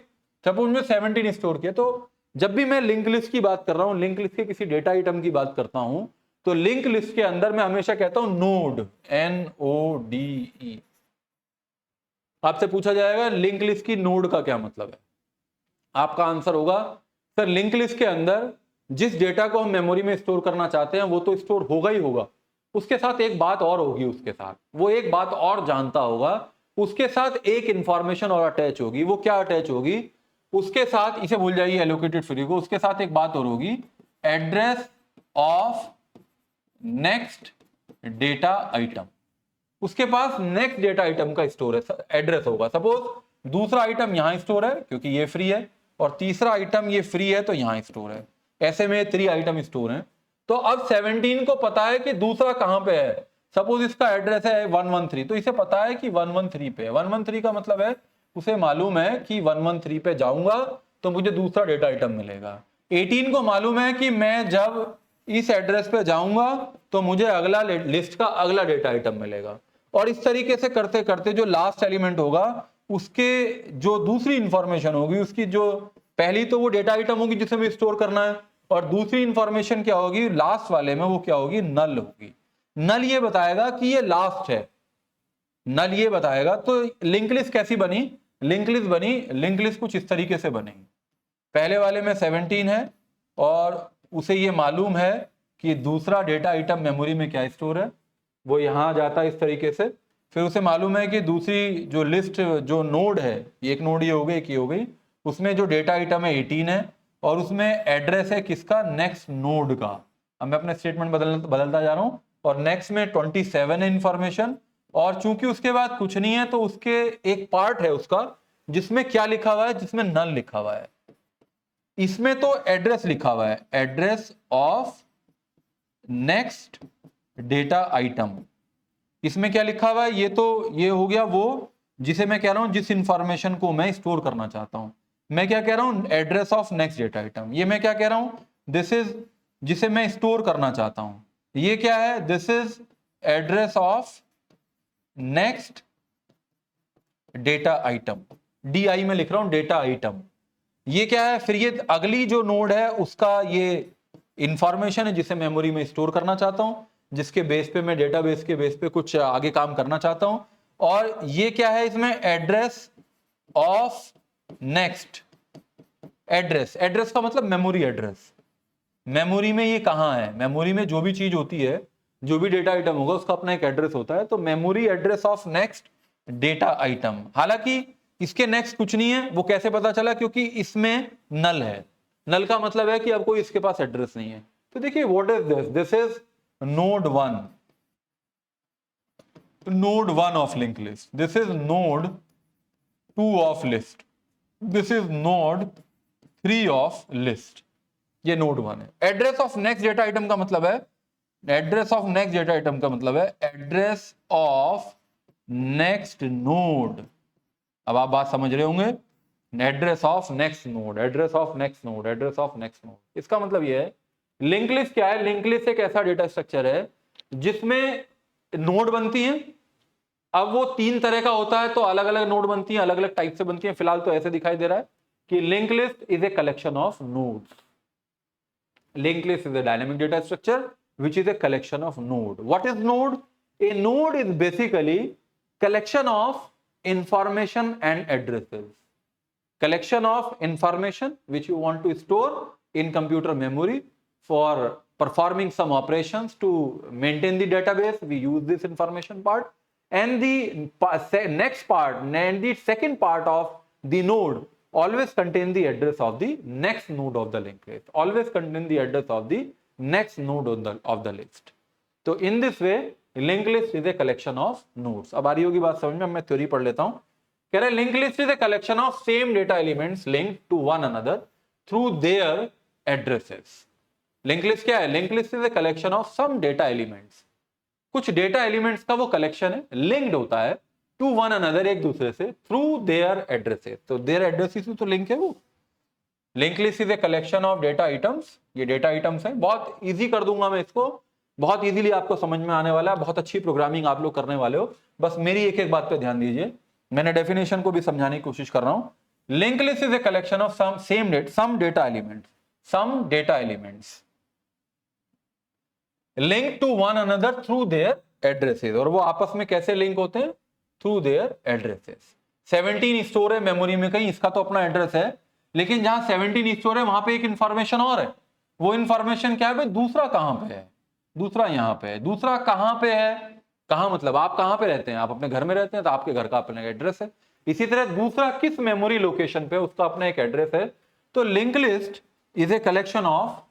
सपोज मैं 17 स्टोर किया, तो जब भी मैं लिंक लिस्ट की बात कर रहा हूं, लिंक लिस्ट के किसी डेटा आइटम की बात करता हूं, तो लिंक लिस्ट के अंदर मैं हमेशा कहता हूं नोड, NODE। आपसे पूछा जाएगा लिंक लिस्ट की नोड का क्या मतलब है, आपका आंसर होगा सर लिंक लिस्ट के अंदर जिस डेटा को हम मेमोरी में स्टोर करना चाहते हैं वो तो स्टोर होगा ही होगा, उसके साथ एक बात और होगी, उसके साथ वो एक बात और जानता होगा, उसके साथ एक इंफॉर्मेशन और अटैच होगी। वो क्या अटैच होगी, उसके साथ, इसे भूल जाइए एलोकेटेड फ्री को, उसके साथ एक बात और होगी, address of next data item. उसके पास नेक्स्ट डेटा आइटम का स्टोर है, एड्रेस होगा। सपोज दूसरा आइटम यहां स्टोर है क्योंकि ये फ्री है, और तीसरा आइटम ये फ्री है तो यहां स्टोर है। ऐसे में 3 आइटम स्टोर हैं। तो अब 17 को पता है कि दूसरा कहां पे है। सपोज इसका एड्रेस है 113, तो इसे पता है कि 113 पे है। 113 का मतलब है उसे मालूम है कि 113 पे जाऊंगा तो मुझे दूसरा डेटा आइटम मिलेगा। 18 को मालूम है कि मैं जब इस एड्रेस पे जाऊंगा तो मुझे अगला लिस्ट का अगला डेटा आइटम मिलेगा। और इस तरीके से करते करते जो लास्ट एलिमेंट होगा उसके जो दूसरी इंफॉर्मेशन होगी, उसकी जो पहली तो वो डेटा आइटम होगी जिसे हमें स्टोर करना है, और दूसरी इंफॉर्मेशन क्या होगी लास्ट वाले में, वो क्या होगी, नल होगी। नल ये बताएगा कि ये लास्ट है, नल ये बताएगा। तो लिंक लिस्ट कैसी बनी, लिंक लिस्ट कुछ इस तरीके से बनेगी। पहले वाले में 17 है और उसे ये मालूम है कि दूसरा डेटा आइटम मेमोरी में क्या स्टोर है, वो यहां जाता है इस तरीके से। फिर उसे मालूम है कि दूसरी जो लिस्ट जो नोड है, एक नोड ये हो गई, एक ये हो गई, उसमें जो डेटा आइटम है 18 है और उसमें एड्रेस है किसका, नेक्स्ट नोड का। अब मैं अपने स्टेटमेंट बदलता जा रहा हूं, और नेक्स्ट में 27 है इंफॉर्मेशन, और चूंकि उसके बाद कुछ नहीं है तो उसके एक पार्ट है उसका जिसमें क्या लिखा हुआ है, जिसमें नल लिखा हुआ है। इसमें तो एड्रेस लिखा हुआ है, address of next data item. इसमें क्या लिखा हुआ है, ये तो ये हो गया वो जिसे मैं कह रहा हूं जिस इंफॉर्मेशन को मैं स्टोर करना चाहता हूं। मैं क्या कह रहा हूं, address of next data item. ये मैं क्या कह रहा हूं, दिस इज जिसे मैं स्टोर करना चाहता हूं। ये क्या है, this is address of next data item. DI में लिख रहा हूं डेटा आइटम। ये क्या है, फिर ये अगली जो नोड है उसका ये इंफॉर्मेशन है जिसे मेमोरी में स्टोर करना चाहता हूं, जिसके बेस पे मैं डेटाबेस के बेस पे कुछ आगे काम करना चाहता हूं। और ये क्या है, इसमें address of next address. Address का मतलब मेमोरी एड्रेस। मेमोरी में ये कहां है, मेमोरी में जो भी चीज होती है, जो भी डेटा आइटम होगा उसका अपना एक एड्रेस होता है। तो memory address of next data item. हालांकि इसके नेक्स्ट कुछ नहीं है, वो कैसे पता चला, क्योंकि इसमें नल है। नल का मतलब है कि अब कोई इसके पास एड्रेस नहीं है। तो देखिए what is this, this is node 1, node 1 of link list. This is node 2 of list. This is node 3 of list. ये नोड 1 है। Address of next data item का मतलब है, address of next data item का मतलब है address of next node. अब आप बात समझ रहे होंगे, address of next node, address of next node, address of next node. इसका मतलब यह है, लिंक लिस्ट क्या है, लिंक लिस्ट एक ऐसा डेटा स्ट्रक्चर है जिसमें नोड बनती हैं। अब वो 3 तरह का होता है, तो अलग अलग नोड बनती हैं, अलग अलग टाइप से बनती हैं। फिलहाल तो ऐसे दिखाई दे रहा है कि link list is a collection of nodes. Linked list is a dynamic data structure which is a collection of node. What is node? A node is basically collection of information and addresses. Collection of information which you want to store in computer memory for performing some operations to maintain the database, we use this information part. And the next part, and the second part of the node always contain the address of the next node of the linked list, always contain the address of the next node of the list. तो in this way linked list is a collection of nodes. अब आ रही होगी बात समझ में, मैं theory पढ़ लेता हूं. कह रहे linked list is a collection of same data elements linked to one another through their addresses. linked list क्या है? linked list is a collection of some data elements. कुछ डेटा एलिमेंट्स का वो कलेक्शन है, लिंक्ड होता है to one another, एक दूसरे से, थ्रू देयर एड्रेसेस. तो देयर एड्रेसेस तो लिंक है वो. Link list is a collection of data items. ये डेटा आइटम्स है. बहुत इजी कर दूंगा मैं इसको, बहुत इजीली आपको समझ में आने वाला है. बहुत अच्छी प्रोग्रामिंग आप लोग करने वाले हो. बस मेरी एक एक बात पे ध्यान दीजिए, मैंने डेफिनेशन को भी समझाने की कोशिश कर रहा हूं. Link list is a collection of some data elements link to one another through their addresses. और वो आपस में कैसे लिंक होते हैं? Through their addresses. 17 स्टोर है मेमोरी में कहीं, इसका तो अपना एड्रेस है, लेकिन जहां 17 स्टोर है वहां पे एक इंफॉर्मेशन और है. वो इंफॉर्मेशन क्या है भाई? दूसरा कहां पे है? दूसरा यहां पे है. दूसरा कहां पे है? कहां मतलब आप कहां पे रहते हैं? आप अपने घर में रहते हैं तो आपके घर का अपना एड्रेस है. इसी तरह दूसरा किस मेमोरी लोकेशन पे, उसका अपना एक एड्रेस है. तो link list is a collection of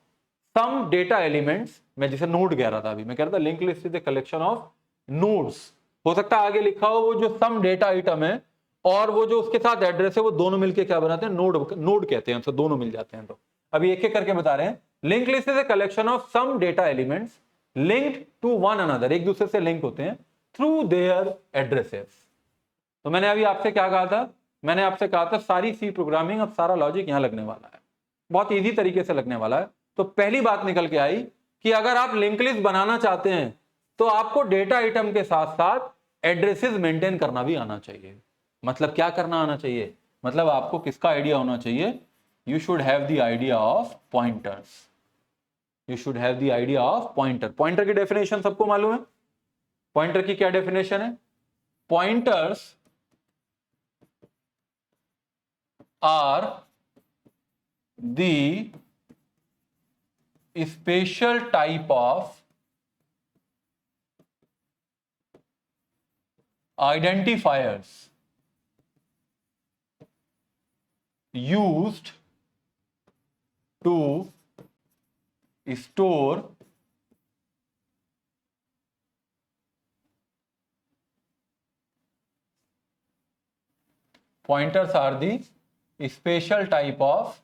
some data elements. मैं जिसे नोड कह रहा था अभी, मैं कह रहा था link list is a collection of nodes. हो सकता है आगे लिखा हो वो जो सम डेटा आइटम है और वो जो उसके साथ एड्रेस है, वो दोनों मिलके क्या बनाते हैं? नोड कहते हैं. तो दोनों मिल जाते हैं. तो अभी एक एक करके बता रहे हैं. Link list is a collection of some data elements linked to one another, एक दूसरे से लिंक होते हैं थ्रू देयर एड्रेसेस. तो मैंने अभी आपसे क्या कहा था? मैंने आपसे कहा था सारी सी प्रोग्रामिंग, अब सारा लॉजिक यहां लगने वाला है, बहुत इजी तरीके से लगने वाला है. तो पहली बात निकल के आई कि अगर आप लिंक लिस्ट बनाना चाहते हैं तो आपको डेटा आइटम के साथ साथ एड्रेसेस मेंटेन करना भी आना चाहिए. मतलब क्या करना आना चाहिए? मतलब आपको किसका आइडिया होना चाहिए? You should have the idea of pointers. You should have the idea of pointer. Pointer की डेफिनेशन सबको मालूम है. पॉइंटर की क्या डेफिनेशन है? Pointers are the special type of identifiers used to store pointers are the special type of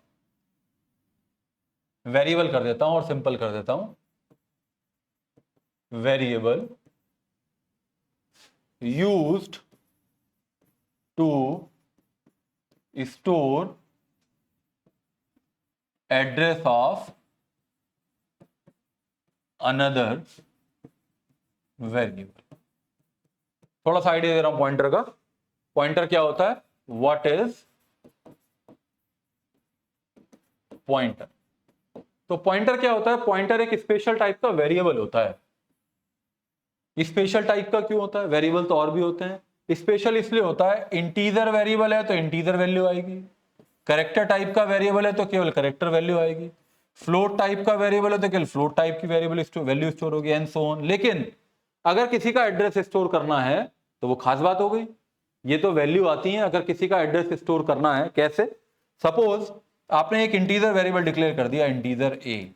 variable कर देता हूं और सिंपल कर देता हूं. Variable used to store address of another variable. थोड़ा सा आइडिया दे रहा हूं पॉइंटर का. पॉइंटर क्या होता है? What is pointer? तो पॉइंटर क्या होता है? पॉइंटर एक स्पेशल टाइप का वेरिएबल होता है. स्पेशल टाइप का क्यों होता है? वेरिएबल तो और भी होते हैं. स्पेशल इसलिए होता है, इंटीजर वेरिएबल है तो इंटीजर वैल्यू आएगी. कैरेक्टर टाइप का वेरिएबल है तो केवल कैरेक्टर वैल्यू आएगी. फ्लोट टाइप का वेरिएबल है तो केवल फ्लोट टाइप की वैल्यू स्टोर होगी, एंड सो ऑन. लेकिन अगर किसी का एड्रेस स्टोर करना है तो वो खास बात हो गई. ये तो वैल्यू आती है अगर किसी का एड्रेस स्टोर करना है. कैसे? सपोज आपने एक इंटीजर वेरिएबल डिक्लेयर कर दिया, इंटीजर ए,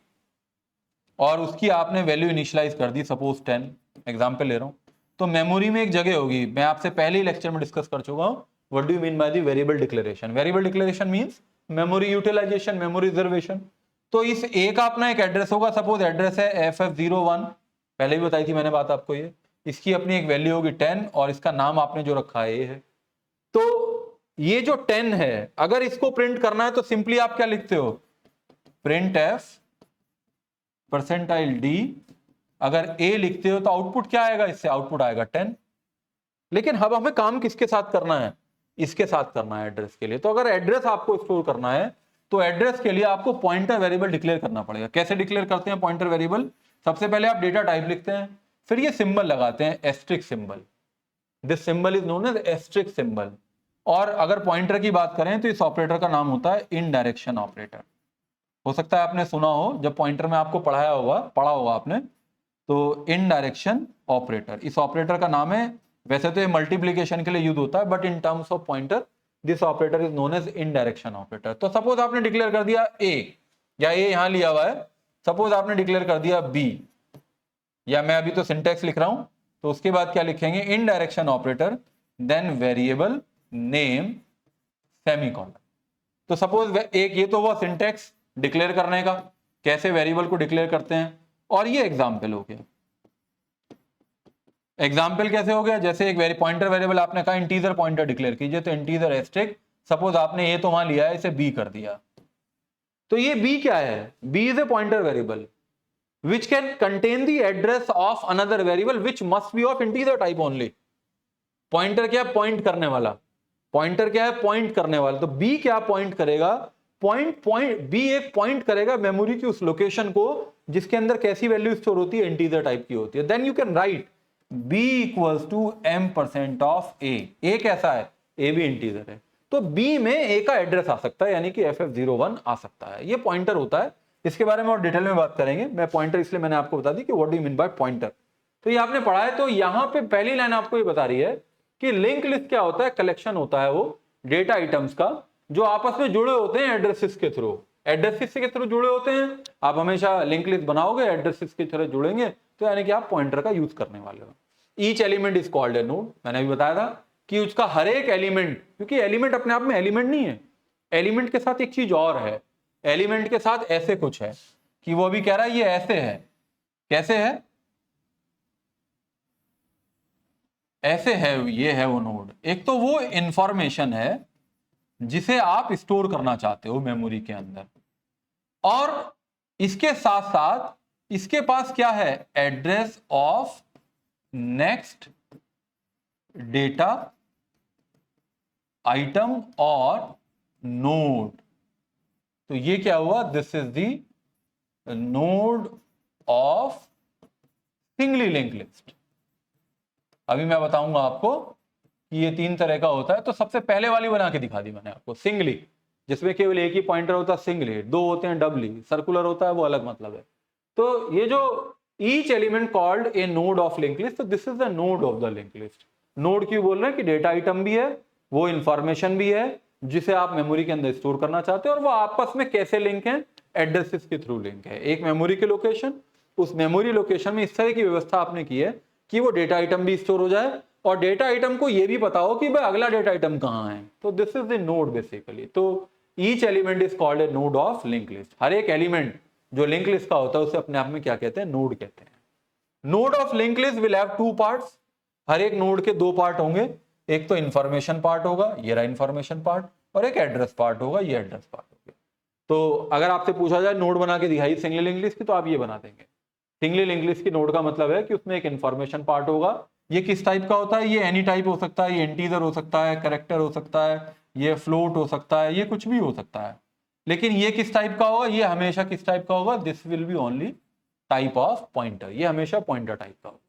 और उसकी आपने वैल्यू इनिशियलाइज कर दी सपोज 10. एग्जांपल ले रहा हूं. तो मेमोरी में एक जगह होगी, मैं आपसे पहले ही लेक्चर में डिस्कस कर चुका हूं. What do you mean by the variable declaration? Variable declaration means memory utilization, memory reservation. तो इस ए का अपना एक एड्रेस होगा. सपोज एड्रेस है FF01, पहले भी बताई थी मैंने बात आपको ये. इसकी अपनी एक वैल्यू होगी 10 और इसका नाम आपने जो रखा है ये है. तो ये जो 10 है, अगर इसको प्रिंट करना है तो सिंपली आप क्या लिखते हो? Print F %d. अगर ए लिखते हो तो आउटपुट क्या आएगा? इससे आउटपुट आएगा 10. लेकिन अब हमें काम किसके साथ करना है? इसके साथ करना है, एड्रेस के लिए. तो अगर एड्रेस आपको स्टोर करना है तो एड्रेस के लिए आपको पॉइंटर वेरिएबल डिक्लेयर करना पड़ेगा. कैसे डिक्लेयर करते हैं पॉइंटर वेरिएबल? सबसे पहले आप डेटा टाइप लिखते हैं, फिर ये सिंबल लगाते हैं, asterisk symbol. This symbol is known as asterisk symbol. और अगर पॉइंटर की बात करें तो इस ऑपरेटर का नाम होता है इनडायरेक्शन ऑपरेटर. हो सकता है आपने सुना हो, जब पॉइंटर में आपको पढ़ा होगा आपने, तो इन डायरेक्शन ऑपरेटर, इस ऑपरेटर का नाम है, वैसे तो ये मल्टीप्लीकेशन के लिए यूज होता है, but in terms of pointer this operator is known as indirection operator. तो सपोज आपने डिक्लेयर कर दिया ए, या ए यहां लिया हुआ है, सपोज आपने डिक्लेयर कर दिया बी, या मैं अभी तो सिंटेक्स लिख रहा हूं, तो उसके बाद क्या लिखेंगे, indirection operator then variable name semicolon. तो सपोज एक ये तो हुआ सिंटेक्स डिक्लेयर करने का, कैसे वेरिएबल को डिक्लेयर करते हैं, और ये एग्जाम्पल हो गया। एग्जाम्पल कैसे हो गया, जैसे एक पॉइंटर वेरिएबल आपने कहा इंटीजर पॉइंटर डिक्लेयर कीजिए, तो इंटीजर एस्ट्रिक, सपोज आपने ये तो वहां लिया है, इसे बी कर दिया, तो ये बी क्या है, b is a pointer variable which can contain the address of another variable which must be of integer type only। Pointer क्या है, पॉइंट करने वाला, पॉइंटर क्या है, पॉइंट करने वाला, तो बी क्या पॉइंट करेगा, बी एक पॉइंट करेगा मेमोरी की उस लोकेशन को जिसके अंदर कैसी वैल्यू स्टोर होती है, इंटीजर टाइप की होती है। Then you can write b equals to m% of A कैसा है, ए भी इंटीजर है, तो b में a का एड्रेस आ सकता है, यानी कि ff01 आ सकता है, ये पॉइंटर होता है। इसके बारे में और डिटेल में बात करेंगे, मैं पॉइंटर इसलिए मैंने आपको बता दी कि what do you mean bye pointer. तो ये आपने पढ़ा है, तो यहां पे पहली लाइन आपको ये बता रही है कि लिंक लिस्ट क्या होता है, कलेक्शन होता है वो डेटा आइटम्स का जो आपस में जुड़े होते हैं एड्रेसेस के थ्रू, एड्रेसेस के थ्रू जुड़े होते हैं। आप हमेशा लिंक लिस्ट बनाओगे एड्रेसेस के थ्रू जुड़ेंगे, तो यानी कि आप पॉइंटर का यूज करने वाले हो। Each element is called a node, मैंने भी बताया था कि उसका हर एक एलिमेंट, क्योंकि एलिमेंट अपने आप में एलिमेंट नहीं है, एलिमेंट के साथ एक चीज और है, एलिमेंट के साथ ऐसे कुछ है कि वो भी कह रहा है ये ऐसे है, कैसे है, ऐसे है, ये है वो नोड। एक तो वो इंफॉर्मेशन है जिसे आप स्टोर करना चाहते हो मेमोरी के अंदर, और इसके साथ साथ इसके पास क्या है, address of next data item और नोड। तो ये क्या हुआ, this is the node of singly link list. अभी मैं बताऊंगा आपको कि ये तीन तरह का होता है। तो सबसे पहले वाली बना के दिखा दी मैंने आपको, सिंगली, जिसमें केवल एक ही पॉइंटर होता है सिंगली, दो होते हैं डबली, सर्कुलर होता है वो अलग मतलब है। तो ये जो each element called a node of link list, तो this is the node of the link list. Node क्यों बोल रहे हैं कि डेटा आइटम भी है, वो इंफॉर्मेशन भी है जिसे आप मेमोरी के अंदर स्टोर करना चाहते हो, और वो आपस में कैसे लिंक है, एड्रेसेस के थ्रू लिंक है। एक मेमोरी की लोकेशन, उस मेमोरी लोकेशन में इस तरह की व्यवस्था आपने की है कि वो डेटा आइटम भी स्टोर हो जाए, और डेटा आइटम को ये भी पता हो कि भाई अगला डेटा आइटम कहां है। तो this is the node basically. तो each element is called a node of link list. हर एक एलिमेंट जो लिंक लिस्ट का होता है उसे अपने आप में क्या कहते हैं, नोड कहते हैं। Node of link list will have two parts, हर एक नोड के दो पार्ट होंगे, एक तो इंफॉर्मेशन पार्ट होगा, ये रहा इंफॉर्मेशन पार्ट, और एक एड्रेस पार्ट होगा, ये एड्रेस पार्ट होगा। तो अगर आपसे पूछा जाए नोड बना के दिखाई सिंगली लिंक लिस्ट की, तो आप ये बना देंगे। सिंगली लिंक लिस्ट की नोड का मतलब है कि उसमें एक इंफॉर्मेशन पार्ट होगा। ये किस टाइप का होता है, ये एनी टाइप हो सकता है, ये इंटीजर हो सकता है, कैरेक्टर हो सकता है, ये फ्लोट हो सकता है, ये कुछ भी हो सकता है। लेकिन ये किस टाइप का होगा, ये हमेशा किस टाइप का होगा, this will be only type of pointer, ये हमेशा पॉइंटर टाइप का होगा,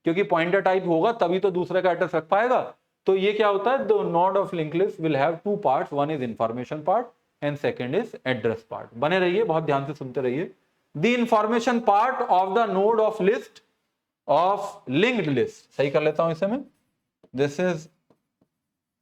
क्योंकि पॉइंटर टाइप होगा तभी तो दूसरे का एड्रेस रख पाएगा। तो ये क्या होता है, the node of link list will have two parts, one is information part and second is address part. बने रहिए, बहुत ध्यान से सुनते रहिए। The information part of the node of list of linked list, सही कर लेता हूं इसे मैं, दिस इज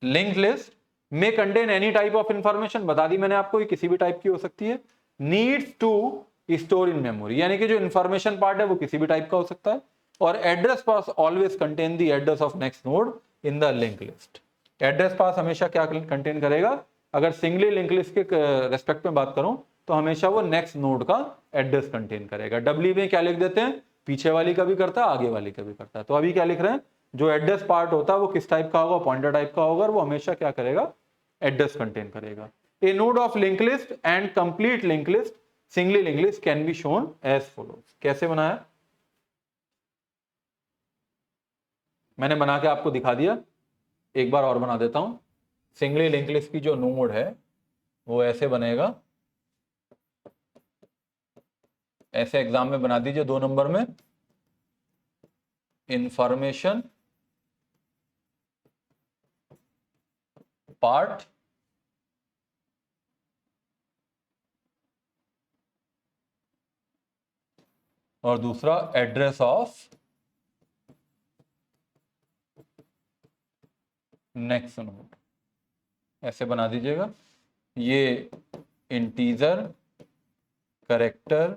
लिंक्ड लिस्ट में contain any type of information, बता दी मैंने आपको, ये किसी भी टाइप की हो सकती है, needs to store in memory, यानी कि जो इंफॉर्मेशन पार्ट है वो किसी भी टाइप का हो सकता है, और address pass always contain the address of next node in the link list. Address पास हमेशा क्या कंटेन करेगा, अगर सिंगली लिंक लिस्ट के रेस्पेक्ट में बात करूं तो हमेशा वो नेक्स्ट नोड का एड्रेस कंटेन करेगा। डब्ल्यू में क्या लिख देते हैं, पीछे वाली का भी करता है, आगे वाली का भी करता है। तो अभी क्या लिख रहे हैं, जो एड्रेस पार्ट होता है वो किस टाइप का होगा, पॉइंटर टाइप का होगा, और वो हमेशा क्या करेगा, एड्रेस कंटेन करेगा। A node of link list and complete link list singly link list can be shown as follows. कैसे बनाया, मैंने बना के आपको दिखा दिया, एक बार और बना देता हूं। सिंगली लिंक लिस्ट की जो नोड है वो ऐसे बनेगा, ऐसे एग्जाम में बना दीजिए 2 नंबर में, इंफॉर्मेशन पार्ट और दूसरा एड्रेस ऑफ नेक्स्ट नोड, ऐसे बना दीजिएगा। ये इंटीजर, कैरेक्टर,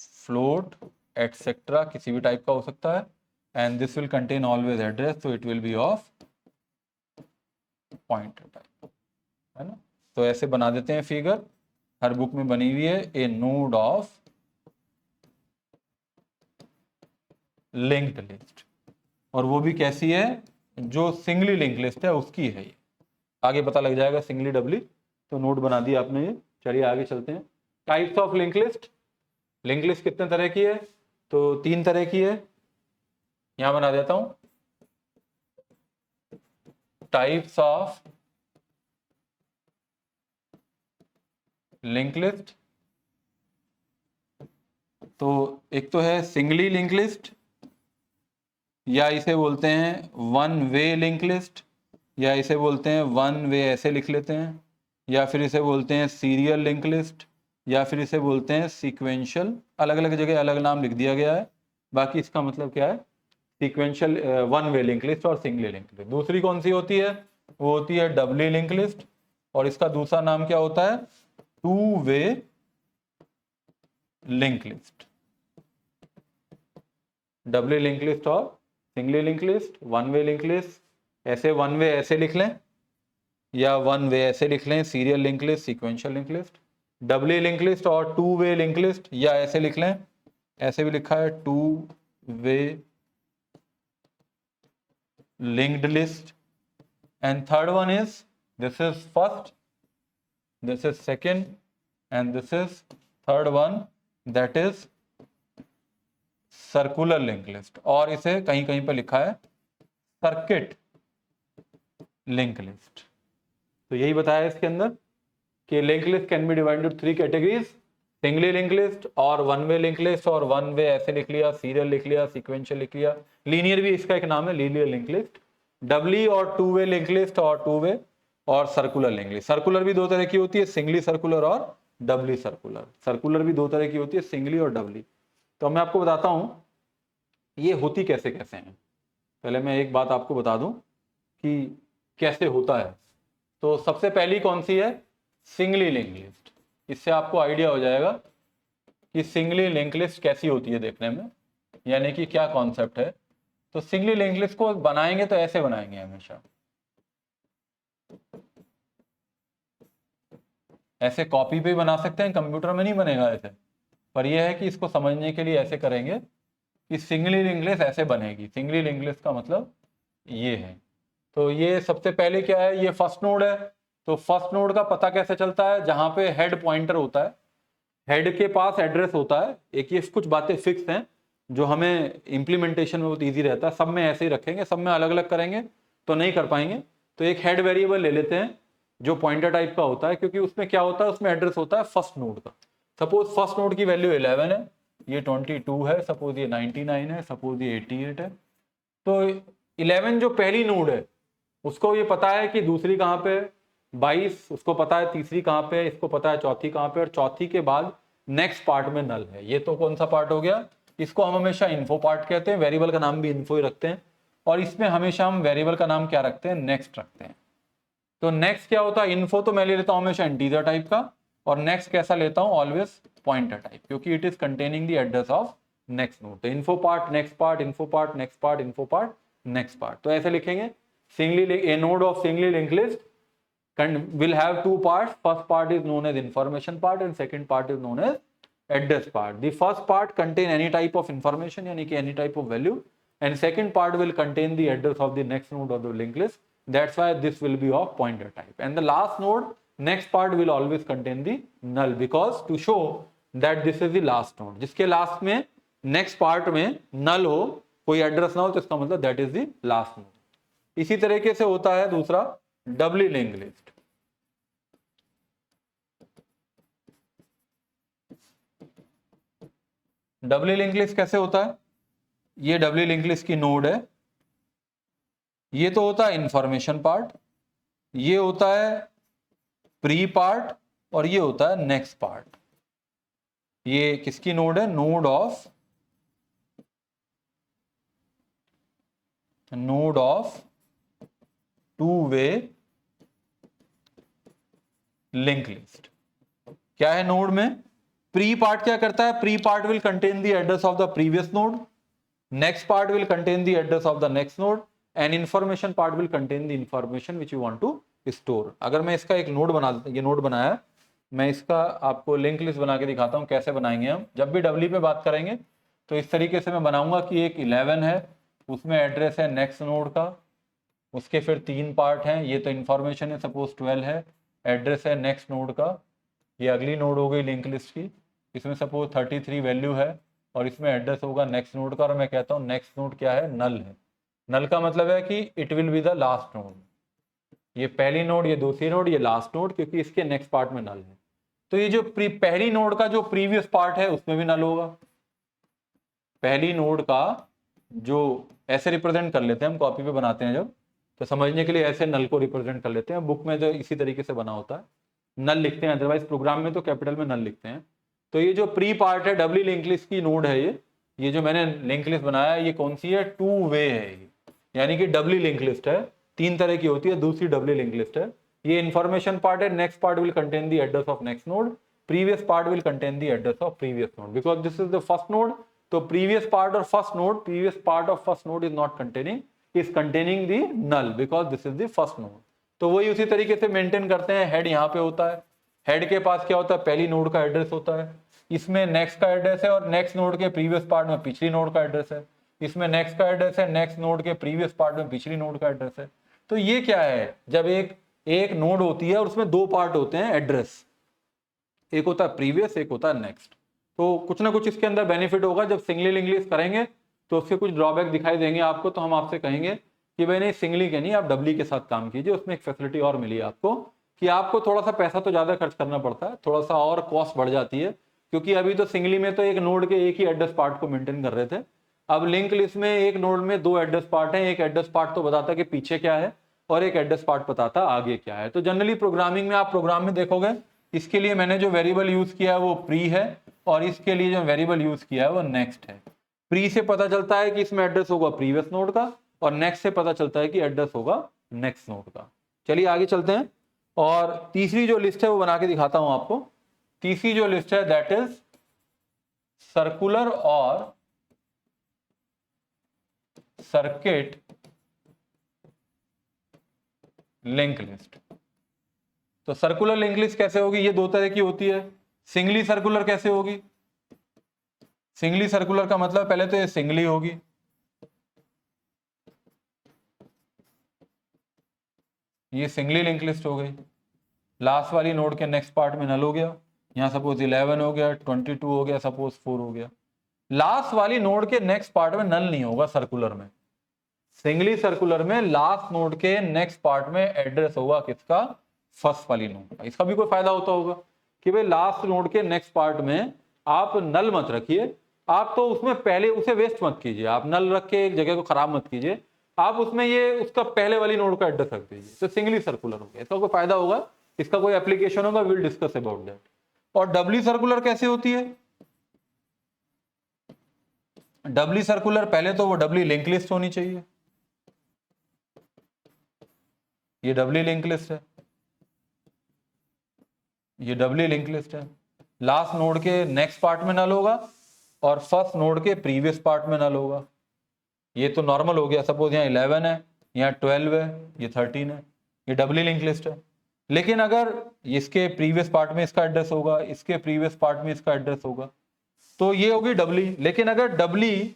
फ्लोट, एटसेट्रा किसी भी टाइप का हो सकता है, and this will contain always address, तो it will be of pointer type, है ना। तो ऐसे बना देते हैं फिगर, हर बुक में बनी हुई है। ए नोड ऑफ लिंक्ड लिस्ट, और वो भी कैसी है, जो सिंगली लिंक लिस्ट है उसकी है ये। आगे पता लग जाएगा सिंगली डबली, तो नोट बना दिया आपने ये। चलिए आगे चलते हैं। Types of link list, link list कितने तरह की है, तो 3 तरह की है। यहां बना देता हूं, टाइप्स ऑफ लिंक लिस्ट। तो एक तो है सिंगली लिंक लिस्ट, या इसे बोलते हैं वन वे लिंक लिस्ट, या इसे बोलते हैं वन वे, ऐसे लिख लेते हैं, या फिर इसे बोलते हैं सीरियल लिंक लिस्ट, या फिर इसे बोलते हैं सीक्वेंशियल। अलग अलग जगह अलग नाम लिख दिया गया है, बाकी इसका मतलब क्या है, sequential one way link list और सिंगली लिंक लिस्ट। दूसरी कौन सी होती है, वो होती है डबली लिंक लिस्ट, और इसका दूसरा नाम क्या होता है, two way link list. Doubly link list और singly link list, one way link list, ऐसे वन वे ऐसे लिख लें, या वन वे ऐसे लिख लें, serial link list, sequential link list. Doubly link list और टू वे लिंक लिस्ट, या ऐसे लिख लें, ऐसे भी लिखा है, two way linked list. And third one is, this is first, this is second, and this is third one, that is circular linked list, और इसे कहीं कहीं पे लिखा है सर्किट लिंक लिस्ट। तो यही बताया इसके अंदर कि link list can B divided into 3 categories, singly link list और वन वे लिंक लिस्ट, और वन वे ऐसे लिख लिया, सीरियल लिख लिया, सीक्वेंशियल लिख लिया, लीनियर भी इसका एक नाम है, लीनियर लिंक लिस्ट। डबली और टू वे लिंक लिस्ट और टू वे और सर्कुलर लिंक लिस्ट। सर्कुलर भी 2 तरह की होती है, सिंगली सर्कुलर और डबली सर्कुलर। सर्कुलर भी 2 तरह की होती है, सिंगली और डबली। तो मैं आपको बताता हूं ये होती कैसे कैसे हैं। पहले मैं एक बात आपको बता दूं कि कैसे होता है। तो सबसे पहली कौन सी है, सिंगली लिंक लिस्ट। इससे आपको आइडिया हो जाएगा कि सिंगली लिंक लिस्ट कैसी होती है देखने में, यानी कि क्या कॉन्सेप्ट है। तो सिंगली लिंक लिस्ट को बनाएंगे तो ऐसे बनाएंगे हमेशा, ऐसे कॉपी पे बना सकते हैं, कंप्यूटर में नहीं बनेगा ऐसे, पर यह है कि इसको समझने के लिए ऐसे करेंगे कि सिंगली लिंक लिस्ट ऐसे बनेगी। सिंगली लिंक लिस्ट का मतलब ये है। तो ये सबसे पहले क्या है, ये फर्स्ट नोड है। तो फर्स्ट नोड का पता कैसे चलता है, जहां पे हेड पॉइंटर होता है, हेड के पास एड्रेस होता है। एक ये कुछ बातें फिक्स हैं जो हमें इंप्लीमेंटेशन में बहुत ईजी रहता है, सब में ऐसे ही रखेंगे, सब में अलग अलग करेंगे तो नहीं कर पाएंगे। तो एक हेड वेरिएबल ले लेते हैं जो पॉइंटर टाइप का होता है, क्योंकि उसमें क्या होता है, उसमें एड्रेस होता है फर्स्ट नोड का। सपोज फर्स्ट नोड की वैल्यू 11 है, ये 22 है, सपोज ये 99 है, सपोज ये 88 है। तो 11 जो पहली नोड है उसको ये पता है कि दूसरी कहाँ पे, 22 उसको पता है, तीसरी कहाँ पे, इसको पता है चौथी कहाँ पे, और चौथी के बाद नेक्स्ट पार्ट में नल है। ये तो कौन सा पार्ट हो गया, इसको हम हमेशा इन्फो पार्ट कहते हैं, वेरिएबल का नाम भी इन्फो ही रखते हैं, और इसमें हमेशा हम वेरिएबल का नाम क्या रखते हैं, नेक्स्ट रखते हैं। तो नेक्स्ट क्या होता है, इन्फो तो मैं ले लेता हूं हमेशा इंटीजर टाइप का, और नेक्स्ट कैसा लेता हूं, ऑलवेज पॉइंटर टाइप, क्योंकि it is containing the address of next node. तो info part, next part, info part, next part, info part, next part. तो ऐसे लिखेंगे, singly a node of singly link list will have 2 parts. First part is known as information part and second part is known as address part. The first part contain any type of information, यानी कि any type of value, and second part will contain the address of the next node of the linked list. That's why this will be of pointer type. And the last node, next part will always contain the null, because to show that this is the last node. जिसके last में next part में null हो, कोई address ना हो, तो इसका मतलब that is the last node. इसी तरीके से होता है दूसरा डबली link list. Doubly link list कैसे होता है, ये डबली लिंक लिस्ट की नोड है, ये तो होता है इंफॉर्मेशन पार्ट, ये होता है प्री पार्ट, और ये होता है नेक्स्ट पार्ट। ये किसकी नोड है, node of node of two way link list. क्या है नोड में? प्री पार्ट क्या करता है? Pre part will contain the address of the previous node, next part will contain the address of the next node, and information part will contain the information which you want to store. अगर मैं इसका एक node बना, ये node बनाया, मैं इसका आपको लिंक लिस्ट बना के दिखाता हूं कैसे बनाएंगे हम। जब भी डब्ल्यू पे बात करेंगे तो इस तरीके से मैं बनाऊंगा कि एक 11 है, उसमें एड्रेस है नेक्स्ट नोड का, उसके फिर 3 पार्ट हैं, ये तो इंफॉर्मेशन है, सपोज 12 है, एड्रेस है नेक्स्ट नोड का, ये अगली नोड हो गई लिंक लिस्ट की, इसमें सपोज 33 वैल्यू है और इसमें एड्रेस होगा नेक्स्ट नोड का, और मैं कहता हूँ नेक्स्ट नोड क्या है? नल है। नल का मतलब है कि it will be the last node, ये पहली नोड, ये दूसरी नोड, ये लास्ट नोड, क्योंकि इसके नेक्स्ट पार्ट में नल है। तो ये जो पहली नोड का जो प्रीवियस पार्ट है उसमें भी नल होगा। पहली नोड का जो, ऐसे रिप्रेजेंट कर लेते हैं हम, कॉपी पे बनाते हैं जब, तो समझने के लिए ऐसे नल को रिप्रेजेंट कर लेते हैं। बुक में जो इसी तरीके से बना होता है नल लिखते हैं, अदरवाइज प्रोग्राम में तो कैपिटल में नल लिखते हैं। तो ये जो प्री पार्ट है डब्ल्यू लिंक लिस्ट की नोड है, ये जो मैंने लिंक लिस्ट बनाया ये कौन सी है? टू वे है ये, यानी कि डब्ल्यू लिंक लिस्ट है, 3 तरह की होती है, दूसरी डब्ल्यू लिंक लिस्ट है। ये इंफॉर्मेशन पार्ट है, next part will contain the address of next node, previous part will contain the address of previous node, because this is the first node. तो प्रीवियस पार्ट और first node, previous part of first node is not containing, is containing the null, because this is the first node. तो वही उसी तरीके से maintain करते हैं। Head यहाँ पे होता है, हेड के पास क्या होता है? पहली नोड का एड्रेस होता है, इसमें नेक्स्ट का एड्रेस है, और नेक्स्ट नोड के प्रीवियस पार्ट में पिछली नोड का एड्रेस है, इसमें नेक्स्ट का एड्रेस है, नेक्स्ट नोड के प्रीवियस पार्ट में पिछली नोड का एड्रेस है। तो ये क्या है? जब एक नोड होती है और उसमें 2 पार्ट होते हैं एड्रेस, एक होता है प्रीवियस, एक होता है नेक्स्ट। तो कुछ ना कुछ इसके अंदर बेनिफिट होगा। जब सिंगली लिंक लिस्ट करेंगे तो उसके कुछ ड्रॉबैक दिखाई देंगे आपको, तो हम आपसे कहेंगे कि भाई नहीं, सिंगली के नहीं, आप डब्ल्यू के साथ काम कीजिए। उसमें एक फैसिलिटी और मिली आपको कि आपको थोड़ा सा पैसा तो ज्यादा खर्च करना पड़ता है, थोड़ा सा और कॉस्ट बढ़ जाती है, क्योंकि अभी तो सिंगली में तो एक नोड के एक ही एड्रेस पार्ट को मेंटेन कर रहे थे। अब लिंक लिस्ट में एक नोड में 2 एड्रेस पार्ट हैं, एक एड्रेस पार्ट तो बताता है कि पीछे क्या है और एक एड्रेस पार्ट बताता है आगे क्या है। तो जनरली प्रोग्रामिंग में आप प्रोग्राम में देखोगे, इसके लिए मैंने जो वेरिएबल यूज किया है वो प्री है, और इसके लिए जो वेरिएबल यूज किया है वो नेक्स्ट है। प्री से पता चलता है कि इसमें एड्रेस होगा प्रीवियस नोड का, और नेक्स्ट से पता चलता है कि एड्रेस होगा नेक्स्ट नोड का। चलिए आगे चलते हैं, और तीसरी जो लिस्ट है वो बना के दिखाता हूं आपको। तीसरी जो लिस्ट है दैट इज सर्कुलर और सर्किट लिंक लिस्ट। तो सर्कुलर लिंक लिस्ट कैसे होगी? ये 2 तरह की होती है। सिंगली सर्कुलर कैसे होगी? सिंगली सर्कुलर का मतलब पहले तो ये सिंगली होगी, ये सिंगली लिंक लिस्ट हो गई। लास्ट वाली नोड के नेक्स्ट पार्ट में नल हो गया, यहां सपोज 11 हो गया, 22 हो गया, सपोज 4 हो गया। लास्ट वाली नोड के नेक्स्ट पार्ट में नल नहीं होगा सर्कुलर में। सिंगली सर्कुलर में लास्ट नोड के नेक्स्ट पार्ट में एड्रेस होगा किसका? फर्स्ट वाली नोड का। इसका भी कोई फायदा होता होगा कि भाई लास्ट नोड के नेक्स्ट पार्ट में आप नल मत रखिए, आप तो उसमें पहले उसे वेस्ट मत कीजिए, आप नल रख के एक जगह को खराब मत कीजिए, आप उसमें ये उसका पहले वाली नोड का एड्रेस रख दीजिए। तो सिंगली सर्कुलर हो गया। इसका कोई फायदा होगा, इसका कोई एप्लीकेशन होगा, विल डिस्कस अबाउट दैट। और डब्ल्यू सर्कुलर कैसे होती है? डब्ल्यू सर्कुलर पहले तो वो डब्ल्यू लिंक लिस्ट होनी चाहिए, ये डब्ल्यू लिंक लिस्ट है, ये डब्ल्यू लिंक लिस्ट है। लास्ट नोड के नेक्स्ट पार्ट में नल होगा और फर्स्ट नोड के प्रीवियस पार्ट में नल होगा। ये तो नॉर्मल हो गया, सपोज यहाँ 11 है, यहाँ 12 है, ये 13 है, ये डब्ल्यू लिंक लिस्ट है। लेकिन अगर इसके प्रीवियस पार्ट में इसका एड्रेस होगा, इसके प्रीवियस पार्ट में इसका एड्रेस होगा, तो ये होगी डब्ल्यू। लेकिन अगर डब्ल्यू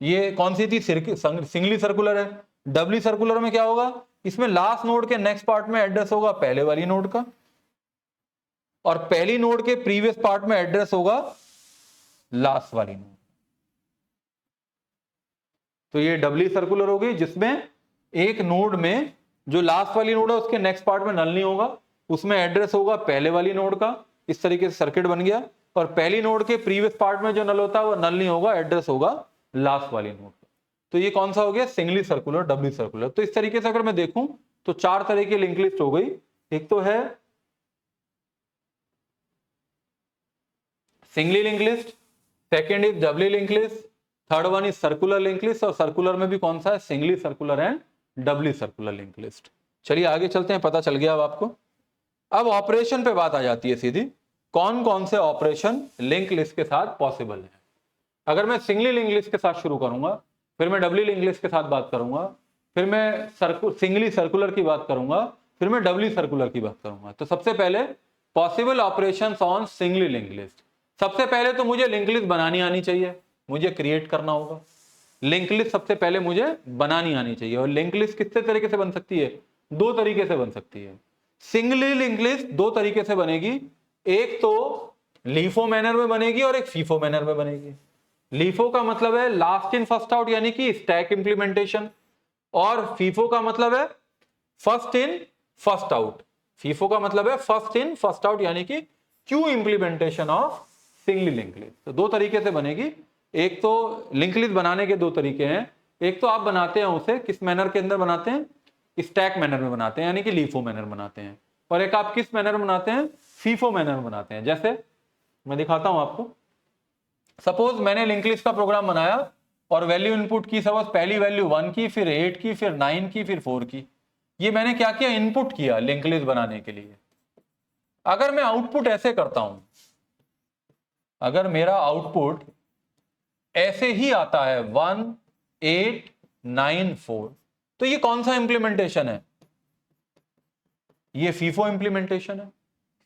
ये कौन सी थी? सिंगली सर्कुलर है। डब्ल्यू सर्कुलर में क्या होगा? इसमें लास्ट नोड के नेक्स्ट पार्ट में एड्रेस होगा पहले वाली नोड का, और पहली नोड के प्रीवियस पार्ट में एड्रेस होगा लास्ट वाली नोड। तो ये डब्ल्यू सर्कुलर होगी, जिसमें एक नोड में जो लास्ट वाली नोड है उसके नेक्स्ट पार्ट में नल नहीं होगा, उसमें एड्रेस होगा पहले वाली नोड का। इस तरीके से सर्किट बन गया। और पहली नोड के प्रीवियस पार्ट में जो नल होता है वो नल नहीं होगा, एड्रेस होगा लास्ट वाली नोड का। तो ये कौन सा हो गया? Singly circular, W circular. तो इस तरीके से अगर मैं देखूं तो 4 तरह की लिंक लिस्ट हो गई। एक तो है singly link list, second is doubly link list, third one is circular link list, और सर्कुलर में भी कौन सा है, singly circular and doubly circular link list. चलिए आगे चलते हैं, पता चल गया अब आपको। अब ऑपरेशन पे बात आ जाती है सीधी, कौन कौन से ऑपरेशन लिंक लिस्ट के साथ पॉसिबल है। अगर मैं सिंगली लिंक लिस्ट के साथ शुरू करूंगा, फिर मैं डबली लिंक लिस्ट के साथ बात करूंगा, फिर मैं सिंगली सर्कुलर की बात करूंगा, फिर मैं डबली सर्कुलर की बात करूंगा। तो सबसे पहले possible operations on singly link list. सबसे पहले तो मुझे लिंक लिस्ट बनानी आनी चाहिए, मुझे क्रिएट करना होगा। लिंक लिस्ट सबसे पहले मुझे बनानी आनी चाहिए। और लिंक लिस्ट कितने तरीके से बन सकती है, दो तरीके से बन सकती है। सिंगली लिंक लिस्ट दो तरीके से बनेगी, एक तो लीफो मैनर में बनेगी और एक फीफो मैनर में बनेगी। लीफो का मतलब है लास्ट इन फर्स्ट आउट यानी कि स्टैक इंप्लीमेंटेशन, और फीफो का मतलब है first in first out. FIFO का मतलब है फर्स्ट इन फर्स्ट आउट यानी कि Q implementation of singly link list. तो दो तरीके से बनेगी। एक तो लिंक लिस्ट बनाने के दो तरीके हैं, एक तो आप बनाते हैं उसे किस मैनर के अंदर बनाते हैं, स्टैक मैनर में बनाते हैं यानी कि लीफो मैनर बनाते हैं, और एक आप किस मैनर में बनाते हैं, फीफो मैनर में बनाते हैं। जैसे मैं दिखाता हूं आपको। सपोज मैंने लिंक लिस्ट का प्रोग्राम बनाया और वैल्यू इनपुट की, सपोज पहली वैल्यू 1 की, फिर 8 की, फिर 9 की, फिर 4 की। ये मैंने क्या किया, इनपुट किया लिंक लिस्ट बनाने के लिए। अगर मैं आउटपुट ऐसे करता हूं, अगर मेरा आउटपुट ऐसे ही आता है 1 8 9 4, तो ये कौन सा इंप्लीमेंटेशन है, ये फीफो इंप्लीमेंटेशन है।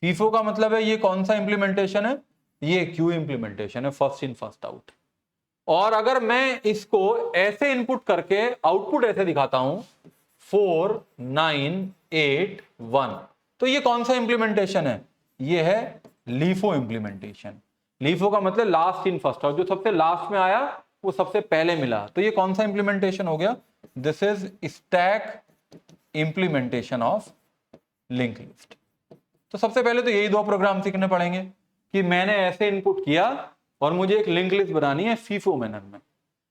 फीफो का मतलब है ये कौन सा इंप्लीमेंटेशन है, ये क्यू इंप्लीमेंटेशन है, फर्स्ट इन फर्स्ट आउट। और अगर मैं इसको ऐसे इनपुट करके आउटपुट ऐसे दिखाता हूं 4 9 8 1, तो ये कौन सा इंप्लीमेंटेशन है, ये है लीफो इंप्लीमेंटेशन। लीफो का मतलब लास्ट इन फर्स्ट आउट, जो सबसे लास्ट में आया वो सबसे पहले मिला। तो ये कौन सा इंप्लीमेंटेशन हो गया, this is stack implementation of link list. तो सबसे पहले तो यही दो प्रोग्राम सीखने पड़ेंगे कि मैंने ऐसे इनपुट किया और मुझे एक लिंक लिस्ट बनानी है फीफो मैनर में,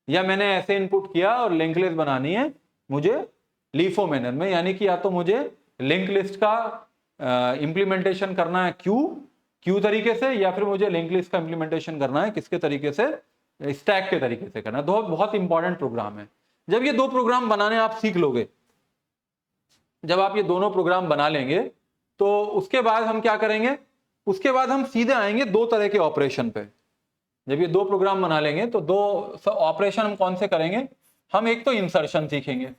या मैंने ऐसे इनपुट किया और लिंक लिस्ट बनानी है मुझे लीफो मैनर में, यानी कि या तो मुझे लिंक लिस्ट का इंप्लीमेंटेशन करना है क्यू तरीके से, या फिर मुझे लिंक लिस्ट का इंप्लीमेंटेशन करना है किसके तरीके से, स्टैक के तरीके से करना है। दो बहुत इंपॉर्टेंट प्रोग्राम है। जब ये दो प्रोग्राम बनाने आप सीख लोगे, जब आप ये दोनों प्रोग्राम बना लेंगे, तो उसके बाद हम क्या करेंगे, उसके बाद हम सीधे आएंगे दो तरह के ऑपरेशन पे। जब ये दो प्रोग्राम बना लेंगे तो दो ऑपरेशन हम कौन से करेंगे, हम एक तो इंसर्शन सीखेंगे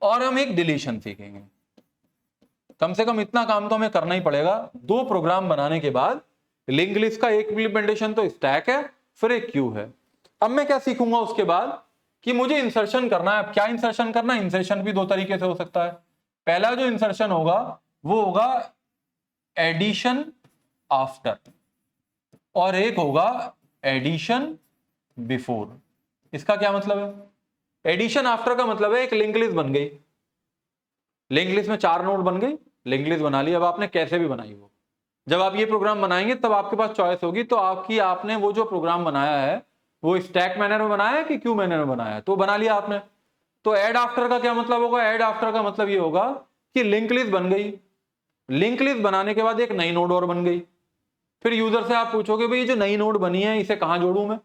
और हम एक डिलीशन सीखेंगे। कम से कम इतना काम तो हमें करना ही पड़ेगा। दो प्रोग्राम बनाने के बाद लिंक लिस्ट का एक इंप्लीमेंटेशन तो स्टैक है, फिर एक क्यू है। अब मैं क्या सीखूंगा उसके बाद कि मुझे इंसर्शन करना है। अब क्या इंसर्शन करना है, इंसर्शन भी दो तरीके से हो सकता है। पहला जो इंसर्शन होगा वो होगा एडिशन आफ्टर, और एक होगा एडिशन बिफोर। इसका क्या मतलब है, एडिशन आफ्टर का मतलब है एक लिंक लिस्ट बन गई, लिंक लिस्ट में 4 नोड बन गई, लिंक लिस्ट बना ली। अब आपने कैसे भी बनाई हो, जब आप ये प्रोग्राम बनाएंगे तब आपके पास चॉइस होगी। तो आपने वो जो प्रोग्राम बनाया है वो स्टैक मैनर में बनाया है कि क्यू मैनर में बनाया है, तो बना लिया आपने। तो ऐड आफ्टर का क्या मतलब होगा, ऐड आफ्टर का मतलब ये होगा कि लिंक लिस्ट बन गई, लिंक लिस्ट बनाने के बाद एक नई नोड और बन गई। फिर यूजर से आप पूछोगे भाई जो नई नोड बनी है इसे कहां जोड़ूं मैं,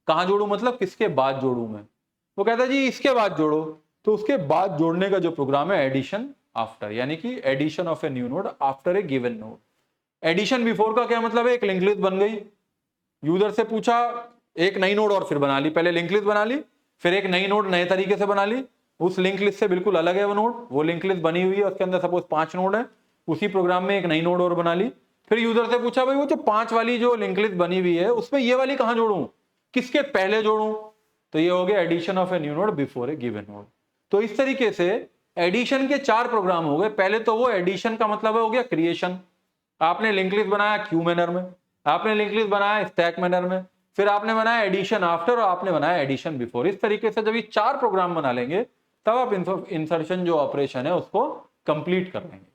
कहां जोड़ूं मतलब किसके बाद जोड़ूं मैं, वो कहता है जी इसके बाद जोड़ो। तो उसके बाद जोड़ने का जो प्रोग्राम है एडिशन आफ्टर, यानी कि addition of a new node after a given node. Addition before का क्या मतलब है, एक लिंक लिस्ट बन गई, यूजर से पूछा एक नई नोड और फिर बना ली, पहले लिंक लिस्ट बना ली, फिर एक नई नोड नए तरीके से बना ली, उस लिंक लिस्ट से बिल्कुल अलग है वो नोड, वो लिंक लिस्ट बनी हुई है उसके अंदर सपोज 5 नोड है, उसी प्रोग्राम में एक नई नोड और बना ली। फिर यूजर से पूछा भाई वो जो 5 वाली जो लिंक लिस्ट बनी हुई है उसमें ये वाली कहां जोड़ूं, किसके पहले जोड़ूं, तो ये हो गया addition of a new node before a given node. तो इस तरीके से एडिशन के 4 प्रोग्राम हो गए। पहले तो वो एडिशन का मतलब हो गया क्रिएशन, आपने लिंक लिस्ट बनाया क्यू मैनर में, आपने लिंक लिस्ट बनाया स्टैक मैनर में, फिर आपने बनाया एडिशन आफ्टर और आपने बनाया एडिशन बिफोर। इस तरीके से जब ये 4 प्रोग्राम बना लेंगे तब आप इंसर्शन जो ऑपरेशन है उसको कंप्लीट कर लेंगे।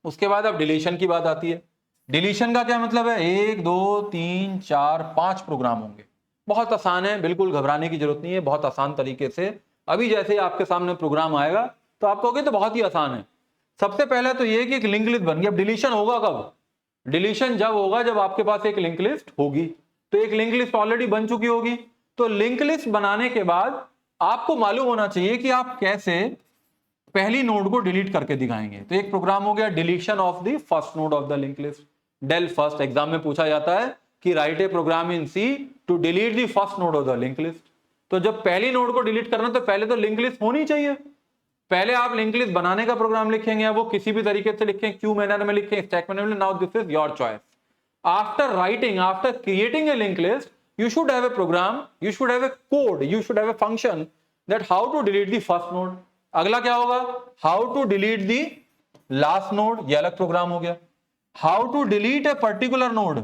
उसके बाद अब डिलीशन की बात आती है। डिलीशन का क्या मतलब है, 1 2 3 4 5 प्रोग्राम होंगे। बहुत आसान है, बिल्कुल घबराने की जरूरत नहीं है, बहुत आसान तरीके से। अभी जैसे ही आपके सामने प्रोग्राम आएगा तो आप कहोगे तो बहुत ही आसान है। सबसे पहले तो ये कि एक लिंक लिस्ट बन गई। अब डिलीशन होगा कब, डिलीशन जब होगा जब आपके पास एक लिंक लिस्ट होगी। तो एक लिंक लिस्ट ऑलरेडी बन चुकी होगी। तो लिंक लिस्ट बनाने के बाद आपको मालूम होना चाहिए कि आप कैसे पहली नोड को डिलीट करके दिखाएंगे। तो एक प्रोग्राम हो गया deletion of the first node of the link list. Del first exam में पूछा जाता है कि write a program in C to delete the first node of the link list. तो जब पहली नोड को डिलीट करना तो पहले तो लिंक लिस्ट होनी चाहिए। पहले आप लिंक लिस्ट बनाने का प्रोग्राम लिखेंगे, वो किसी भी तरीके से लिखें, क्यू मैनर में लिखें, स्टैक मैनर में, now this is your choice. After creating a link list, you should have a program, you should have a code, you should have a function that how to delete the first node। अगला क्या होगा, how to delete the last node, ये अलग programme हो गया। how to delete a particular node,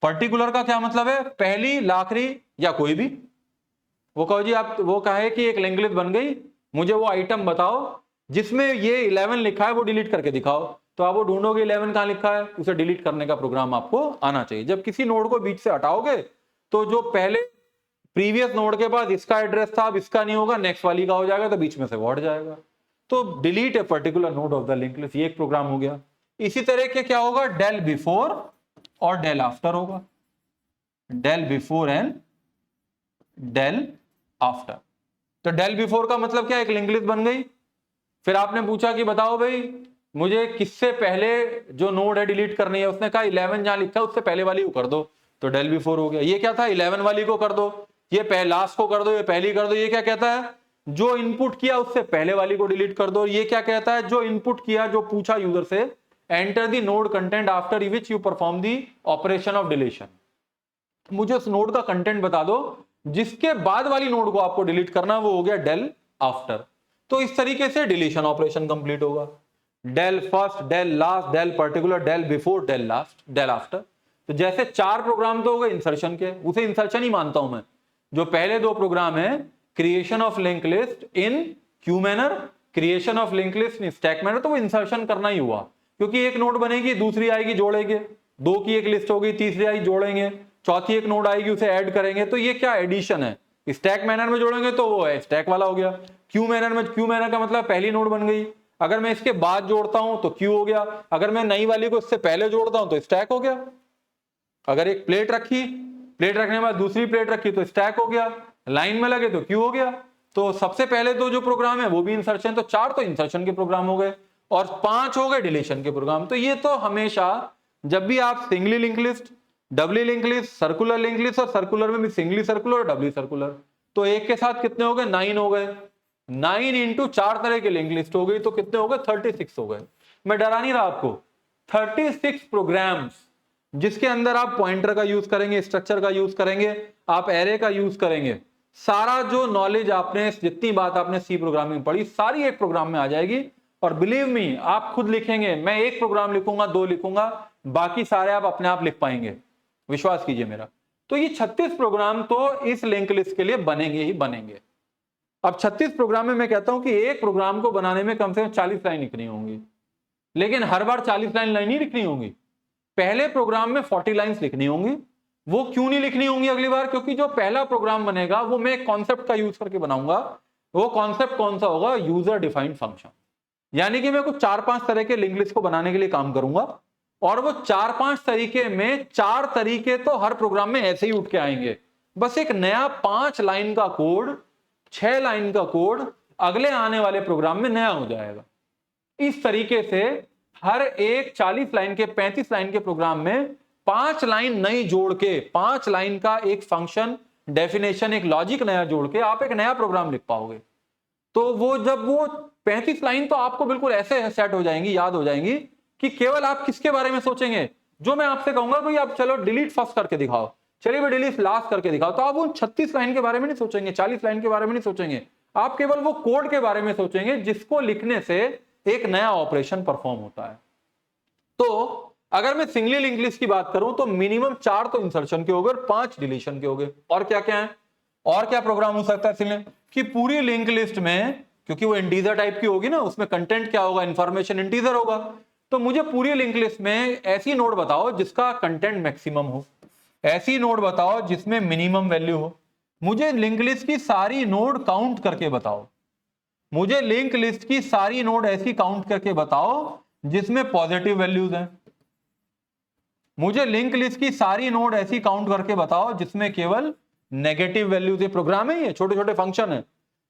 particular का क्या मतलब है, पहली, लाखरी या कोई भी। वो कहो जी आप, वो कहे कि एक लिंक लिस्ट बन गई, मुझे वो आइटम बताओ जिसमें ये 11 लिखा है, वो डिलीट करके दिखाओ। तो आप वो ढूंढोगे 11 कहां लिखा है, उसे डिलीट करने का प्रोग्राम आपको आना चाहिए। जब किसी नोड को बीच से हटाओगे तो जो पहले प्रीवियस नोड के पास इसका एड्रेस था, अब इसका नहीं होगा, नेक्स्ट वाली का हो जाएगा, तो बीच में से वो हट जाएगा। तो delete a particular node of the link list, ये एक प्रोग्राम हो गया। इसी तरह के क्या होगा, डेल बिफोर और डेल आफ्टर होगा, del before and del after. तो डेल बिफोर का मतलब क्या, एक लिंक लिस्ट बन गई, फिर आपने पूछा कि बताओ भाई मुझे किससे पहले जो नोड है डिलीट करनी है, उसने कहा 11 जहां लिखा है उससे पहले वाली को कर दो, तो डेल बिफोर हो गया। ये क्या था, 11 वाली को कर दो, ये लास्ट को कर दो, ये पहली कर दो। ये क्या कहता है, जो इनपुट किया उससे पहले वाली को डिलीट कर दो। ये क्या कहता है, जो इनपुट किया, जो पूछा यूजर से, enter the node content after which you perform the operation of deletion. मुझे उस नोड का कंटेंट बता दो जिसके बाद वाली नोड को आपको डिलीट करना, वो हो गया डेल आफ्टर। तो इस तरीके से डिलीशन ऑपरेशन कंप्लीट होगा। Del first, del last, del particular, del before, del last, del after. तो जैसे 4 प्रोग्राम तो हो गए इंसर्शन के, उसे इंसर्शन ही मानता हूं मैं। जो पहले 2 प्रोग्राम है, creation of link list in queue manner, creation of link list in stack manner, तो वो इंसर्शन करना ही हुआ, क्योंकि एक नोड बनेगी, दूसरी आएगी, जोड़ेंगे, 2 की एक लिस्ट होगी, तीसरी आई जोड़ेंगे, चौथी एक नोड आएगी, उसे ऐड करेंगे। तो ये क्या एडिशन है। स्टैक मैनर में जोड़ेंगे तो वो है स्टैक वाला हो गया। क्यू मैनर में, क्यू मैनर का मतलब पहली नोड बन गई, अगर मैं इसके बाद जोड़ता हूं तो क्यू हो गया, अगर मैं नई वाली को इससे पहले जोड़ता हूं तो स्टैक हो गया। अगर एक प्लेट रखी, प्लेट रखने के बाद दूसरी प्लेट रखी तो स्टैक हो गया, लाइन में लगे तो क्यू हो गया। तो सबसे पहले तो जो प्रोग्राम है वो भी इंसर्शन, तो 4 तो इंसर्शन के प्रोग्राम हो गए और 5 हो गए डिलीशन के प्रोग्राम। तो ये तो हमेशा जब भी आप singly link list, doubly link list, circular link list, और सर्कुलर में भी सिंगली सर्कुलर और डबली सर्कुलर, तो एक के साथ कितने हो गए, 9 हो गए। 9 इंटू 4 तरह के लिंक लिस्ट हो गई, तो कितने हो गए, 36 हो गए। मैं डरा नहीं रहा आपको, 36 प्रोग्राम्स जिसके अंदर आप पॉइंटर का यूज करेंगे, स्ट्रक्चर का यूज करेंगे, आप एरे का यूज करेंगे। सारा जो नॉलेज आपने, जितनी बात आपने सी प्रोग्रामिंग पढ़ी, सारी एक प्रोग्राम में आ जाएगी। और बिलीव मी, आप खुद लिखेंगे, मैं एक प्रोग्राम लिखूंगा, 2 लिखूंगा, बाकी सारे आप अपने आप लिख पाएंगे, विश्वास कीजिए मेरा। तो ये 36 प्रोग्राम तो इस लिंक लिस्ट के लिए बनेंगे ही बनेंगे। अब 36 प्रोग्राम में मैं कहता हूं कि एक प्रोग्राम को बनाने में कम से कम 40 लाइन लिखनी होंगी, लेकिन हर बार 40 लाइन नहीं लिखनी होंगी। पहले प्रोग्राम में 40 लाइंस लिखनी होंगी। वो क्यों नहीं लिखनी होंगी अगली बार, क्योंकि जो पहला प्रोग्राम बनेगा वो मैं एक कॉन्सेप्ट का यूज करके बनाऊंगा। वो कॉन्सेप्ट कौन सा होगा, यूजर डिफाइंड फंक्शन। यानी कि मैं कुछ 4-5 तरह के लिंक लिस्ट को बनाने के लिए काम करूंगा, और वो 4-5 तरीके में 4 तरीके तो हर प्रोग्राम में ऐसे ही उठ के आएंगे। बस एक नया 5 लाइन का कोड, 6 लाइन का कोड अगले आने वाले प्रोग्राम में नया हो जाएगा। इस तरीके से हर एक 40 लाइन के, 35 लाइन के प्रोग्राम में 5 लाइन नई जोड़ के, 5 लाइन का एक फंक्शन, डेफिनेशन, एक लॉजिक नया जोड़ के आप एक नया प्रोग्राम लिख पाओगे। तो वो जब वो 35 लाइन तो आपको बिल्कुल ऐसे सेट हो जाएंगी, याद हो जाएंगी, कि केवल आप किसके बारे में सोचेंगे। जो मैं आपसे कहूंगा भाई आप चलो डिलीट फर्स्ट करके दिखाओ, चलिए भाई डिलीट लास्ट करके दिखाओ, तो आप उन 36 लाइन के बारे में नहीं सोचेंगे, 40 लाइन के बारे में नहीं सोचेंगे। आप केवल वो कोड के बारे में सोचेंगे जिसको लिखने से एक नया ऑपरेशन परफॉर्म होता है। तो अगर मैं सिंगली लिंक लिस्ट की बात करूं तो मिनिमम 4 तो इंसर्शन के हो गए और 5 डिलीशन के हो गए। और क्या क्या है, और क्या प्रोग्राम हो सकता है सिंगली, कि पूरी लिंक लिस्ट में, क्योंकि वो इंटीजर टाइप की होगी ना, उसमें कंटेंट क्या होगा, इंफॉर्मेशन इंटीजर होगा, तो मुझे पूरी लिंक लिस्ट में ऐसी नोड बताओ जिसका कंटेंट मैक्सिमम हो, ऐसी नोड बताओ जिसमें मिनिमम वैल्यू हो। मुझे लिंक लिस्ट की सारी नोड काउंट करके बताओ, मुझे लिंक लिस्ट की सारी नोड ऐसी काउंट करके बताओ जिसमें पॉजिटिव वैल्यूज हैं। मुझे लिंक लिस्ट की सारी नोड ऐसी काउंट करके बताओ जिसमें केवल नेगेटिव वैल्यूज है। प्रोग्राम है ये, छोटे छोटे फंक्शन है।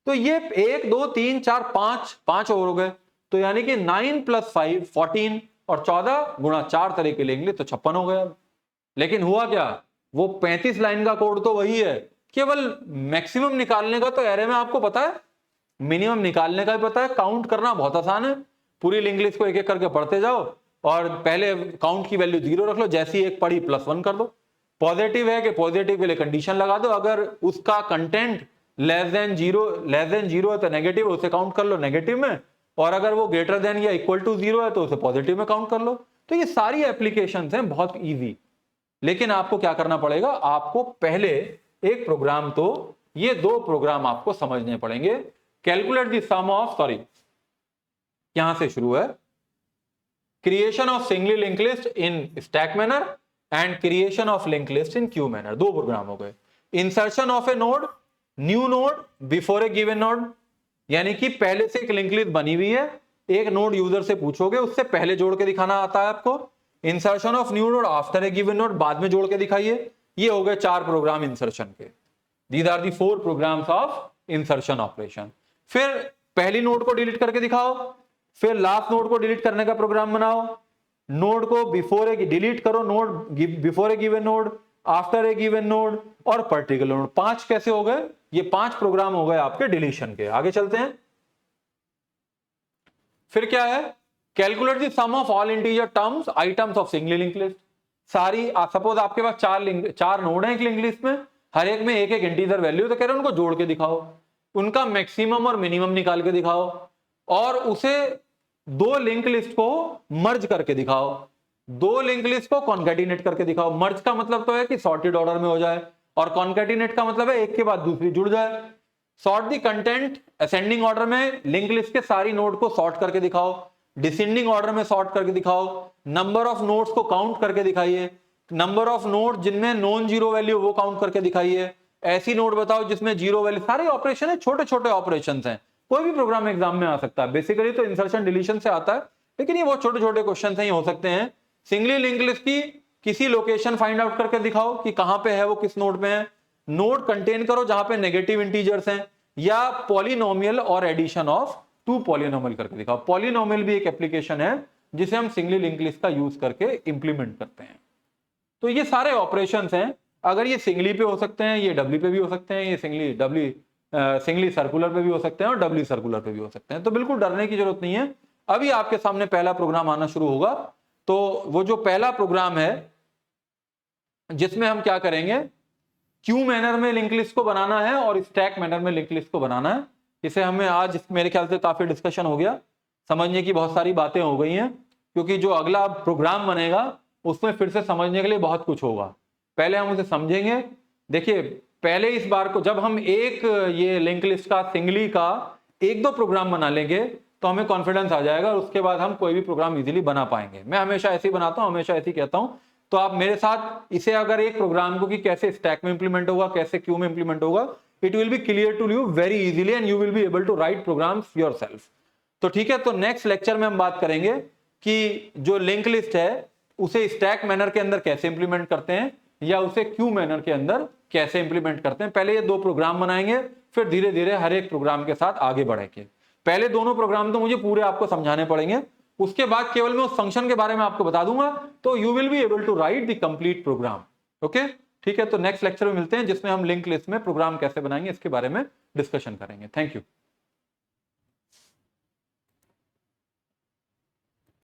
तो ये 1 2 3 4 5 और हो गए, तो यानी कि 9 + 5 14 और 14 गुणा 4 तरीके लेंगे तो 56 हो गया। लेकिन हुआ क्या, वो 35 लाइन का कोड तो वही है, केवल मैक्सिमम निकालने का तो एरे में आपको पता है, मिनिमम निकालने का भी पता है। काउंट करना बहुत आसान है, पूरी लिंक लिस्ट को एक एक करके पढ़ते जाओ और पहले काउंट की वैल्यू 0 रख लो, जैसी एक पढ़ी +1 कर दो। पॉजिटिव है कि पॉजिटिव के लिए कंडीशन लगा दो, अगर उसका कंटेंट लेस देन जीरो है तो नेगेटिव, उसे काउंट कर लो नेगेटिव में, और अगर वो ग्रेटर देन या इक्वल टू 0 है तो उसे पॉजिटिव में काउंट कर लो। तो ये सारी एप्लीकेशंस हैं, बहुत ईजी। लेकिन आपको क्या करना पड़ेगा, आपको पहले एक प्रोग्राम, तो ये 2 प्रोग्राम आपको समझने पड़ेंगे। Calculate the sum of, sorry यहां से शुरू है, creation of singly link list in stack manner and creation of link list in queue manner. 2 program हो गए। Insertion of a node, new node before a given node, यानी कि पहले से एक लिंक लिस्ट बनी हुई है, एक नोड यूजर से पूछोगे, उससे पहले जोड़ के दिखाना आता है आपको। Insertion of new node after a given node, बाद में जोड़ के दिखाइए। ये हो गए 4 प्रोग्राम इंसर्शन के। These are the 4 programs of insertion operation. फिर पहली नोड को डिलीट करके दिखाओ, फिर लास्ट नोड को डिलीट करने का प्रोग्राम बनाओ, नोड को बिफोर ए डिलीट करो, node before a given node, after a given node और पर्टिकुलर नोड। 5 कैसे हो गए, ये 5 प्रोग्राम हो गए आपके डिलीशन के। आगे चलते हैं। फिर क्या है, calculate the sum of all integer terms items of singly link list. सारी सपोज आपके पास 4 नोड है एक लिंक लिस्ट में, हर एक में एक एक इंटीजर वैल्यू, तो कह रहे हैं उनको जोड़ के दिखाओ, उनका मैक्सिमम और मिनिमम निकाल के दिखाओ, और उसे 2 लिंक लिस्ट को मर्ज करके दिखाओ, 2 लिंक लिस्ट को कॉन्कैटिनेट करके दिखाओ। मर्ज का मतलब तो है कि सॉर्टेड ऑर्डर में हो जाए, और कॉन्कैटिनेट का मतलब है एक के बाद दूसरी जुड़ जाए। Sort the content ascending order में लिंक लिस्ट के सारी नोड को सॉर्ट करके दिखाओ, डिसेंडिंग ऑर्डर में सॉर्ट करके दिखाओ, नंबर ऑफ नोड्स को काउंट करके दिखाइए, नंबर ऑफ नोड जिनमें नॉन जीरो वैल्यू वो काउंट करके दिखाइए, ऐसी नोड बताओ जिसमें जीरो वैल्यू। सारे ऑपरेशन है, छोटे छोटे ऑपरेशन हैं, कोई भी प्रोग्राम एग्जाम में आ सकता है। बेसिकली तो इंसर्शन डिलीशन से आता है, लेकिन ये बहुत छोटे छोटे क्वेश्चन ही हो सकते हैं। सिंगली लिंक लिस्ट की किसी लोकेशन फाइंड आउट करके दिखाओ कि कहां पे है वो, किस नोड पे है। नोड कंटेन करो जहां पे नेगेटिव इंटीजर्स हैं, या पॉलिनोमियल और एडिशन ऑफ 2 पॉलिनोमियल करके दिखाओ। पॉलिनोमियल भी एक एप्लीकेशन है जिसे हम सिंगली लिंक लिस्ट का यूज करके इंप्लीमेंट करते हैं। तो ये सारे ऑपरेशंस हैं, अगर ये सिंगली पे हो सकते हैं, ये डब्ल्यू पे भी हो सकते हैं, ये सिंगली सर्कुलर पे भी हो सकते हैं और डब्ल्यू सर्कुलर पे भी हो सकते हैं। तो बिल्कुल डरने की जरूरत नहीं है। अभी आपके सामने पहला प्रोग्राम आना शुरू होगा, तो वो जो पहला प्रोग्राम है जिसमें हम क्या करेंगे, क्यू मैनर में लिंक लिस्ट को बनाना है और स्टैक मैनर में लिंक लिस्ट को बनाना है। इसे हमें आज मेरे ख्याल से काफी डिस्कशन हो गया, समझने की बहुत सारी बातें हो गई हैं, क्योंकि जो अगला प्रोग्राम बनेगा उसमें फिर से समझने के लिए बहुत कुछ होगा। पहले हम उसे समझेंगे। देखिए, पहले इस बार को जब हम एक ये लिंक लिस्ट का सिंगली का 1-2 प्रोग्राम बना लेंगे तो हमें कॉन्फिडेंस आ जाएगा, और उसके बाद हम कोई भी प्रोग्राम इजीली बना पाएंगे। मैं हमेशा ऐसे ही बनाता हूं, हमेशा ऐसे ही कहता हूं। तो आप मेरे साथ इसे अगर एक प्रोग्राम को कि कैसे स्टैक में इंप्लीमेंट होगा, कैसे क्यू में इंप्लीमेंट होगा, it will be clear to you very easily and you will be able to write programs yourself. तो ठीक है, तो नेक्स्ट लेक्चर में हम बात करेंगे कि जो लिंक लिस्ट है उसे स्टैक मैनर के अंदर कैसे इंप्लीमेंट करते हैं या उसे क्यू मैनर के अंदर कैसे इंप्लीमेंट करते हैं। पहले ये 2 प्रोग्राम बनाएंगे, फिर धीरे धीरे हर एक प्रोग्राम के साथ आगे बढ़ेंगे। पहले दोनों प्रोग्राम तो मुझे पूरे आपको समझाने पड़ेंगे, उसके बाद केवल मैं उस फंक्शन के बारे में आपको बता दूंगा, तो you will be able to write the complete program. Okay, ठीक है। तो नेक्स्ट लेक्चर में मिलते हैं जिसमें हम लिंक लिस्ट में प्रोग्राम कैसे बनाएंगे इसके बारे में डिस्कशन करेंगे। Thank you.